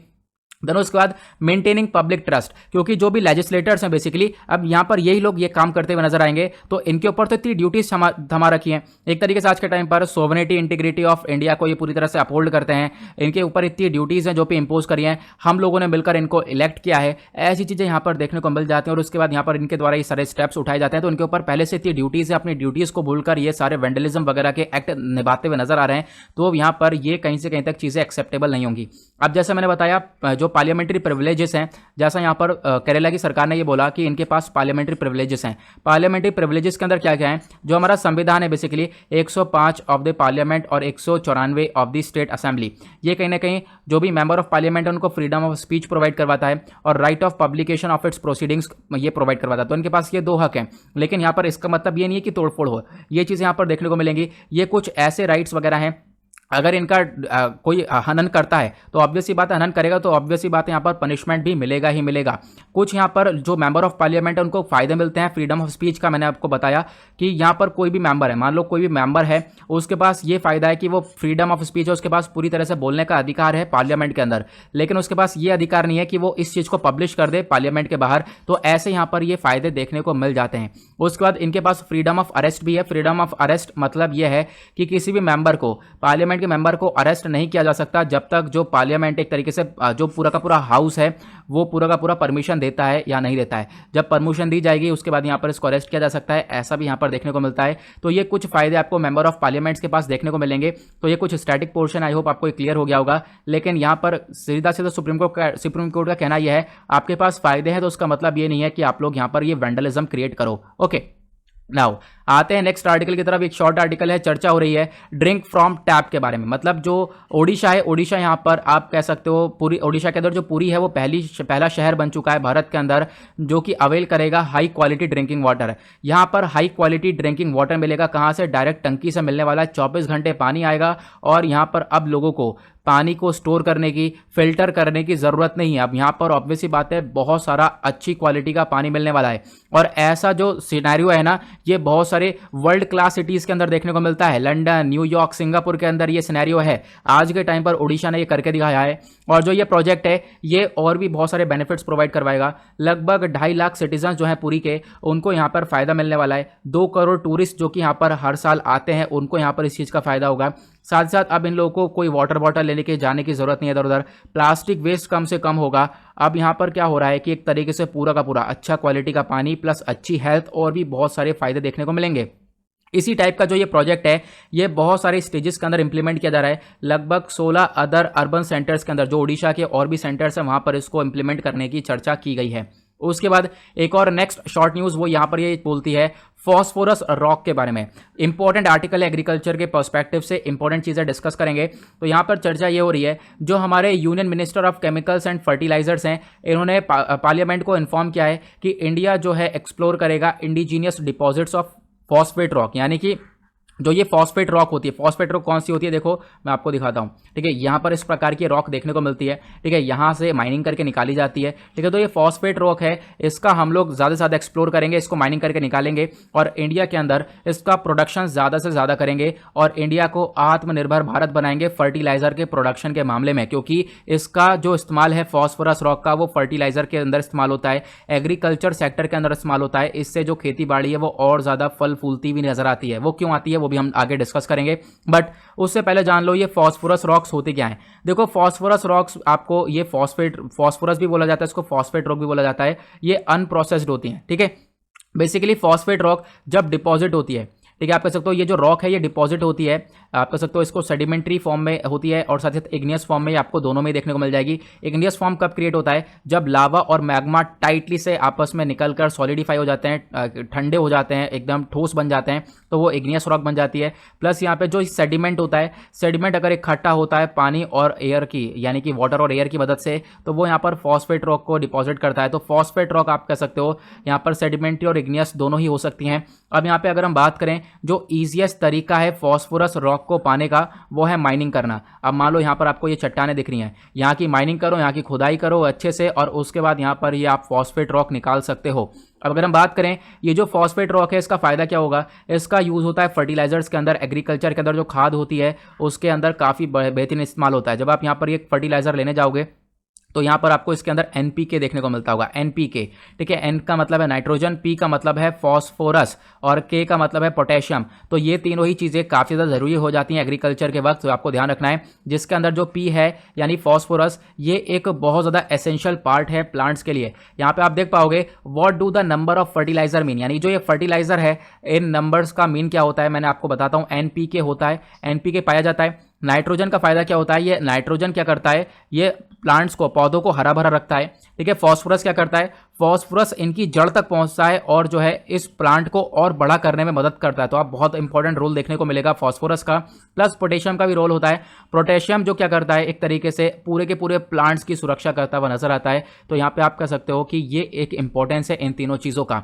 देन उसके बाद मेंटेनिंग पब्लिक ट्रस्ट, क्योंकि जो भी लेजिस्लेटर्स हैं बेसिकली अब यहाँ पर यही लोग ये काम करते हुए नजर आएंगे, तो इनके ऊपर तो इतनी ड्यूटीज थमा रखी हैं। एक तरीके से आज के टाइम पर सोवरेनिटी इंटीग्रिटी ऑफ इंडिया को ये पूरी तरह से अपहोल्ड करते हैं, इनके ऊपर इतनी ड्यूटीज हैं जो भी इंपोज करी हैं, हम लोगों ने मिलकर इनको इलेक्ट किया है, ऐसी चीजें यहाँ पर देखने को मिल जाती हैं। और उसके बाद यहाँ पर इनके द्वारा ये सारे स्टेप्स उठाए जाते हैं, तो इनके ऊपर पहले से इतनी ड्यूटीज है, अपनी ड्यूटीज को भूलकर ये सारे वेंडलिज्म वगैरह के एक्ट निभाते हुए नजर आ रहे हैं, तो यहाँ पर ये कहीं से कहीं तक चीजें एक्सेप्टेबल नहीं होंगी। अब जैसे मैंने बताया जो पार्लियामेंट्री प्रिविलेजेस हैं, जैसा यहाँ पर केरला की सरकार ने ये बोला कि इनके पास पार्लियामेंट्री प्रिविलेजेस हैं। पार्लियामेंट्री प्रिविलेजेस के अंदर क्या क्या है, जो हमारा संविधान है बेसिकली 105 ऑफ द पार्लियामेंट और 194 ऑफ द स्टेट असेंबली, ये कहीं ना कहीं जो भी मेंबर ऑफ पार्लियामेंट है उनको फ्रीडम ऑफ स्पीच प्रोवाइड करवाता है और right of publication of its proceedings ये प्रोवाइड करवाता है। तो इनके पास ये दो हक हैं, लेकिन यहाँ पर इसका मतलब ये नहीं है कि तोड़फोड़ हो, ये चीज़ें यहाँ पर देखने को मिलेंगी। ये कुछ ऐसे राइट्स वगैरह हैं, अगर इनका कोई हनन करता है तो ऑब्वियस सी बात है, हनन करेगा तो ऑब्वियस सी बात है यहाँ पर पनिशमेंट भी मिलेगा ही मिलेगा। कुछ यहाँ पर जो मेंबर ऑफ पार्लियामेंट है उनको फायदे मिलते हैं फ्रीडम ऑफ स्पीच का। मैंने आपको बताया कि यहाँ पर कोई भी मेंबर है, मान लो कोई भी मेंबर है, उसके पास ये फायदा है कि वो फ्रीडम ऑफ स्पीच है, उसके पास पूरी तरह से बोलने का अधिकार है पार्लियामेंट के अंदर, लेकिन उसके पास ये अधिकार नहीं है कि वो इस चीज़ को पब्लिश कर दे पार्लियामेंट के बाहर। तो ऐसे यहाँ पर ये फायदे देखने को मिल जाते हैं। उसके बाद इनके पास फ्रीडम ऑफ अरेस्ट भी है। फ्रीडम ऑफ अरेस्ट मतलब यह है कि किसी भी मेंबर को, पार्लियामेंट के मेंबर को अरेस्ट नहीं किया जा सकता जब तक जो पार्लियामेंट एक तरीके से जो पूरा का पूरा हाउस है वो पूरा का पूरा परमिशन देता है या नहीं देता है। जब परमिशन दी जाएगी उसके बाद यहाँ पर इसको अरेस्ट किया जा सकता है, ऐसा भी यहाँ पर देखने को मिलता है। तो ये कुछ फायदे आपको मेंबर ऑफ पार्लियामेंट्स के पास देखने को मिलेंगे। तो ये कुछ स्टैटिक पोर्शन, आई होप आपको क्लियर हो गया होगा। लेकिन यहाँ पर सीधा सीधा सुप्रीम कोर्ट का कहना यह है, आपके पास फायदे हैं तो उसका मतलब ये नहीं है कि आप लोग यहाँ पर ये वेंडलिज्म क्रिएट करो। ओके, नाउ आते हैं नेक्स्ट आर्टिकल की तरफ। एक शॉर्ट आर्टिकल है, चर्चा हो रही है ड्रिंक फ्रॉम टैप के बारे में। मतलब जो ओडिशा है, ओडिशा यहाँ पर आप कह सकते हो पूरी ओडिशा के अंदर जो पुरी है वो पहला शहर बन चुका है भारत के अंदर जो कि अवेल करेगा हाई क्वालिटी ड्रिंकिंग वाटर। यहाँ पर हाई क्वालिटी ड्रिंकिंग वाटर मिलेगा, कहाँ से, डायरेक्ट टंकी से मिलने वाला है। 24 घंटे पानी आएगा और यहाँ पर अब लोगों को पानी को स्टोर करने की, फिल्टर करने की ज़रूरत नहीं है। अब यहाँ पर ऑब्वियसली बात है, बहुत सारा अच्छी क्वालिटी का पानी मिलने वाला है। और ऐसा जो सिनेरियो है ना, ये बहुत सारे वर्ल्ड क्लास सिटीज़ के अंदर देखने को मिलता है। लंदन, न्यूयॉर्क, सिंगापुर के अंदर ये सिनेरियो है। आज के टाइम पर ओडिशा ने ये करके दिखाया है। और जो ये प्रोजेक्ट है, ये और भी बहुत सारे बेनिफिट्स प्रोवाइड करवाएगा। लगभग 2.5 लाख सिटीजन जो हैं पुरी के, उनको यहाँ पर फ़ायदा मिलने वाला है। 2 करोड़ टूरिस्ट जो कि यहाँ पर हर साल आते हैं, उनको यहाँ पर इस चीज़ का फ़ायदा होगा। साथ साथ अब इन लोगों को कोई वाटर बॉटल लेने के जाने की ज़रूरत नहीं है इधर उधर। प्लास्टिक वेस्ट कम से कम होगा। अब यहाँ पर क्या हो रहा है कि एक तरीके से पूरा का पूरा अच्छा क्वालिटी का पानी प्लस अच्छी हेल्थ और भी बहुत सारे फ़ायदे देखने को मिलेंगे। इसी टाइप का जो ये प्रोजेक्ट है, ये बहुत सारे स्टेजेस के अंदर इंप्लीमेंट किया जा रहा है। लगभग 16 अदर अर्बन सेंटर्स के अंदर, जो ओडिशा के और भी सेंटर्स हैं, वहाँ पर इसको इंप्लीमेंट करने की चर्चा की गई है। उसके बाद एक और नेक्स्ट शॉर्ट न्यूज़ वो यहाँ पर ये बोलती है फॉस्फोरस रॉक के बारे में। इंपॉर्टेंट आर्टिकल है, एग्रीकल्चर के पर्सपेक्टिव से इंपॉर्टेंट चीज़ें डिस्कस करेंगे। तो यहाँ पर चर्चा ये हो रही है, जो हमारे union minister of chemicals and fertilizers हैं, इन्होंने पार्लियामेंट को इन्फॉर्म किया है कि इंडिया जो है एक्सप्लोर करेगा indigenous deposits of phosphate rock. यानी कि जो ये फॉस्फेट रॉक होती है, फॉस्फेट रॉक कौन सी होती है, देखो मैं आपको दिखाता हूँ। ठीक है, यहाँ पर इस प्रकार की रॉक देखने को मिलती है। ठीक है, यहाँ से माइनिंग करके निकाली जाती है। ठीक है, तो ये फॉस्फेट रॉक है, इसका हम लोग ज़्यादा से ज़्यादा एक्सप्लोर करेंगे, इसको माइनिंग करके निकालेंगे और इंडिया के अंदर इसका प्रोडक्शन ज़्यादा से ज़्यादा करेंगे और इंडिया को आत्मनिर्भर भारत बनाएंगे फर्टिलाइजर के प्रोडक्शन के मामले में। क्योंकि इसका जो इस्तेमाल है फॉस्फोरस रॉक का, वो फर्टिलाइजर के अंदर इस्तेमाल होता है, एग्रीकल्चर सेक्टर के अंदर इस्तेमाल होता है। इससे जो खेती बाड़ी है वो और ज़्यादा फल फूलती भी नजर आती है। वो क्यों आती है वो भी हम आगे डिस्कस करेंगे, बट उससे पहले जान लो ये फॉस्फोरस रॉक्स होते क्या हैं। देखो फॉस्फोरस रॉक्स, आपको ये फॉस्फोरस भी बोला जाता है, इसको फॉस्फेट रॉक भी बोला जाता है। ये अनप्रोसेस्ड होती हैं। ठीक है, बेसिकली फॉस्फेट रॉक जब डिपॉजिट होती है, ठीक है, आप कह सकते हो ये जो रॉक है ये डिपॉजिट होती है, आप कह सकते हो इसको सेडिमेंट्री फॉर्म में होती है और साथ साथ इग्नियस फॉर्म में, आपको दोनों में देखने को मिल जाएगी। इग्नियस फॉर्म कब क्रिएट होता है, जब लावा और मैग्मा टाइटली से आपस में निकलकर सॉलिडिफाई हो जाते हैं, ठंडे हो जाते हैं, एकदम ठोस बन जाते हैं, तो वो इग्नियस रॉक बन जाती है। प्लस यहाँ पे जो सेडिमेंट होता है, सेडिमेंट अगर इकट्ठा होता है पानी और एयर की, यानी कि वाटर और एयर की मदद से, तो वो यहाँ पर फॉस्फेट रॉक को डिपॉजिट करता है। तो फॉस्फेट रॉक आप कह सकते हो यहाँ पर सेडिमेंट्री और इग्नियस दोनों ही हो सकती हैं। अब यहाँ पे अगर हम बात करें, जो ईजिएस्ट तरीका है फॉस्फोरस रॉक को पाने का, वो है माइनिंग करना। अब मान लो यहाँ पर आपको ये चट्टानें दिख रही हैं, यहाँ की माइनिंग करो, यहाँ की खुदाई करो अच्छे से और उसके बाद यहाँ पर ये आप फॉस्फेट रॉक निकाल सकते हो। अब अगर हम बात करें, ये जो फॉस्फेट रॉक है इसका फ़ायदा क्या होगा, इसका यूज़ होता है फर्टिलाइजर्स के अंदर, एग्रीकल्चर के अंदर जो खाद होती है उसके अंदर काफ़ी बेहतरीन इस्तेमाल होता है। जब आप यहाँ पर ये फर्टिलाइजर लेने जाओगे तो यहाँ पर आपको इसके अंदर NPK देखने को मिलता होगा, NPK। ठीक है, N का मतलब है नाइट्रोजन, P का मतलब है फॉस्फोरस और K का मतलब है पोटेशियम। तो ये तीनों ही चीज़ें काफ़ी ज़्यादा ज़रूरी हो जाती हैं एग्रीकल्चर के वक्त, तो आपको ध्यान रखना है। जिसके अंदर जो P है यानी फॉस्फोरस, ये एक बहुत ज़्यादा एसेंशियल पार्ट है प्लांट्स के लिए। यहाँ पर आप देख पाओगे what do the number of fertilizer mean, यानी जो ये फर्टिलाइजर है इन नंबर्स का मीन क्या होता है, मैंने आपको बताता हूँ। NPK होता है, NPK पाया जाता है। नाइट्रोजन का फायदा क्या होता है, ये नाइट्रोजन क्या करता है, ये प्लांट्स को, पौधों को हरा भरा रखता है। ठीक है, फॉस्फोरस क्या करता है, फॉस्फोरस इनकी जड़ तक पहुंचता है और जो है इस प्लांट को और बड़ा करने में मदद करता है। तो आप बहुत इंपॉर्टेंट रोल देखने को मिलेगा फॉस्फोरस का। प्लस पोटेशियम का भी रोल होता है। पोटेशियम जो क्या करता है, एक तरीके से पूरे के पूरे प्लांट्स की सुरक्षा करता हुआ नजर आता है। तो यहाँ पे आप कह सकते हो कि ये एक इंपॉर्टेंस है इन तीनों चीज़ों का।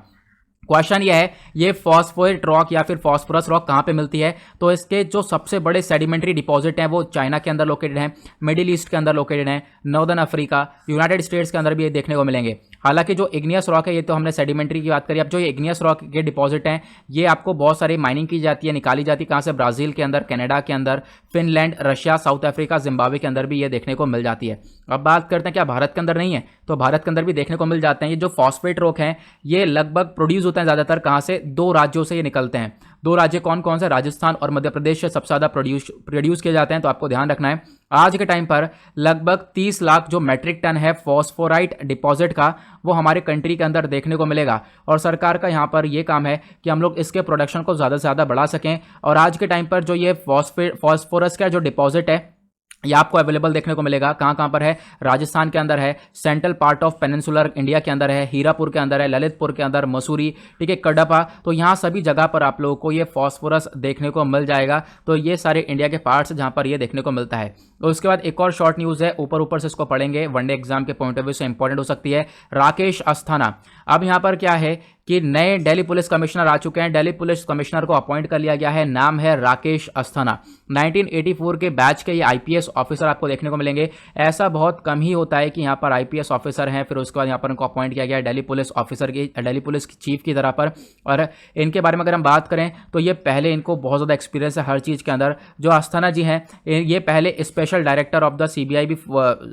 क्वेश्चन ये है, ये फॉस्फेट रॉक या फिर फॉस्फोरस रॉक कहाँ पे मिलती है, तो इसके जो सबसे बड़े सेडिमेंट्री डिपॉजिट हैं वो चाइना के अंदर लोकेटेड हैं, मिडिल ईस्ट के अंदर लोकेटेड हैं, नॉर्दर्न अफ्रीका, यूनाइटेड स्टेट्स के अंदर भी ये देखने को मिलेंगे। हालांकि जो इग्नियस रॉक है, ये तो हमने सेडिमेंट्री की बात करी। अब जो ये इग्नियस रॉक के डिपॉजिट हैं, ये आपको बहुत सारी माइनिंग की जाती है, निकाली जाती है। कहाँ से, ब्राज़ील के अंदर, कनाडा के अंदर, Finland, Russia, south Africa, Zimbabwe के अंदर भी ये देखने को मिल जाती है। अब बात करते हैं क्या भारत के अंदर नहीं है, तो भारत के अंदर भी देखने को मिल जाते हैं। ये जो फॉस्फेट रॉक हैं, ये लगभग प्रोड्यूस होते हैं ज़्यादातर कहाँ से, 2 राज्यों से ये निकलते हैं। 2 राज्य कौन कौन से, राजस्थान और मध्य प्रदेश से सबसे ज़्यादा प्रोड्यूस किए जाते हैं। तो आपको ध्यान रखना है, आज के टाइम पर लगभग 30 लाख जो मैट्रिक टन है फॉस्फोराइट डिपॉजिट का, वो हमारे कंट्री के अंदर देखने को मिलेगा। और सरकार का यहाँ पर ये काम है कि हम लोग इसके प्रोडक्शन को ज़्यादा से ज़्यादा बढ़ा सकें। और आज के टाइम पर जो ये फॉस्फोरस का जो डिपॉजिट है, ये आपको अवेलेबल देखने को मिलेगा। कहाँ कहाँ पर है, राजस्थान के अंदर है, central part of peninsular India के अंदर है, हीरापुर के अंदर है, ललितपुर के अंदर, मसूरी, ठीक है, कडपा। तो यहाँ सभी जगह पर आप लोगों को ये फॉस्फोरस देखने को मिल जाएगा। तो ये सारे इंडिया के पार्ट्स जहाँ पर ये देखने को मिलता है। तो उसके बाद एक और शॉर्ट न्यूज़ है, ऊपर से इसको पढ़ेंगे, वनडे एग्जाम के पॉइंट ऑफ व्यू से इंपॉर्टेंट हो सकती है। राकेश अस्थाना, अब यहाँ पर क्या है कि नए दिल्ली पुलिस कमिश्नर आ चुके हैं। दिल्ली पुलिस कमिश्नर को अपॉइंट कर लिया गया है, नाम है राकेश अस्थाना। 1984 के बैच के ये आईपीएस ऑफिसर आपको देखने को मिलेंगे। ऐसा बहुत कम ही होता है कि यहाँ पर आईपीएस ऑफिसर हैं फिर उसके बाद यहाँ पर उनको अपॉइंट किया गया है दिल्ली पुलिस ऑफिसर की, दिल्ली पुलिस की चीफ की तरह पर। और इनके बारे में अगर हम बात करें तो ये पहले इनको बहुत ज़्यादा एक्सपीरियंस है हर चीज़ के अंदर। जो अस्थाना जी हैं ये पहले special director of the CBI भी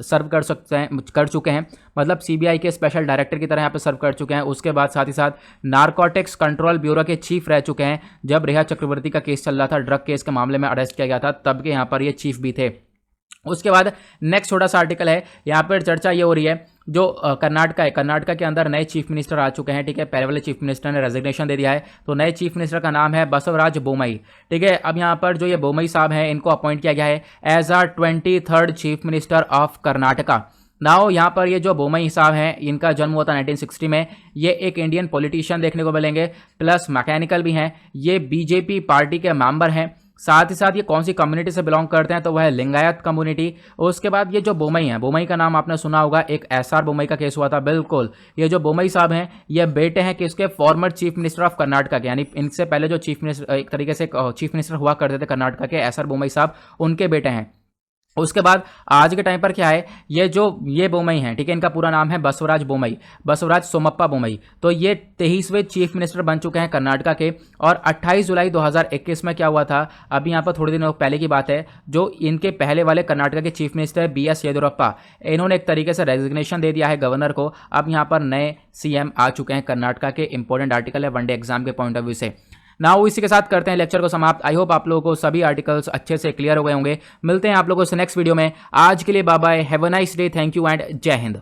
सर्व कर चुके हैं, मतलब सीबीआई के स्पेशल डायरेक्टर की तरह यहाँ पे सर्व कर चुके हैं। उसके बाद साथ ही साथ नारकोटिक्स कंट्रोल ब्यूरो के चीफ रह चुके हैं। जब रेहा चक्रवर्ती का केस चल रहा था, ड्रग केस के मामले में अरेस्ट किया गया था, तब के यहाँ पर ये चीफ भी थे। उसके बाद नेक्स्ट छोटा सा आर्टिकल है, यहाँ पर चर्चा ये हो रही है जो कर्नाटका है, कर्नाटका के अंदर नए चीफ मिनिस्टर आ चुके हैं। ठीक है, पहले वाले चीफ मिनिस्टर ने रेजिग्नेशन दे दिया है, तो नए चीफ मिनिस्टर का नाम है बसवराज बोमई। ठीक है, अब यहाँ पर जो ये बोमई साहब हैं इनको अपॉइंट किया गया है as a 23rd chief minister of Karnataka. Now यहाँ पर ये जो बोमई साहब हैं इनका जन्म हुआ था 1960 में। ये एक इंडियन पॉलिटिशियन देखने को मिलेंगे, प्लस मैकेनिकल भी हैं। ये बीजेपी पार्टी के मेंबर हैं। साथ ही साथ ये कौन सी कम्युनिटी से बिलोंग करते हैं, तो वह है लिंगायत कम्युनिटी। उसके बाद ये जो बोमई है, बोमई का नाम आपने सुना होगा, एक एसआर बोमई का केस हुआ था, बिल्कुल। ये जो बोमई साहब हैं ये बेटे हैं किसके, former chief minister of Karnataka के, यानी इनसे पहले जो चीफ मिनिस्टर एक तरीके से चीफ मिनिस्टर हुआ करते थे कर्नाटका के, एसआर बोमई साहब, उनके बेटे हैं। उसके बाद आज के टाइम पर क्या है, ये बोमई हैं, ठीक है, इनका पूरा नाम है बसवराज बोमई, बसवराज सोमप्पा बोमई। तो ये 23वें चीफ मिनिस्टर बन चुके हैं कर्नाटका के। और 28 जुलाई 2021 में क्या हुआ था, अभी यहाँ पर थोड़े दिनों पहले की बात है, जो इनके पहले वाले कर्नाटका के चीफ मिनिस्टर BS येदियुरप्पा, इन्होंने एक तरीके से रेजिग्नेशन दे दिया है गवर्नर को। अब यहाँ पर नए CM आ चुके हैं कर्नाटका के। इंपॉर्टेंट आर्टिकल है वनडे एग्जाम के पॉइंट ऑफ व्यू से। नाउ इसी के साथ करते हैं लेक्चर को समाप्त। आई होप आप लोगों को सभी आर्टिकल्स अच्छे से क्लियर हो गए होंगे। मिलते हैं आप लोगों से नेक्स्ट वीडियो में। आज के लिए bye bye, have a nice day, thank you and जय हिंद।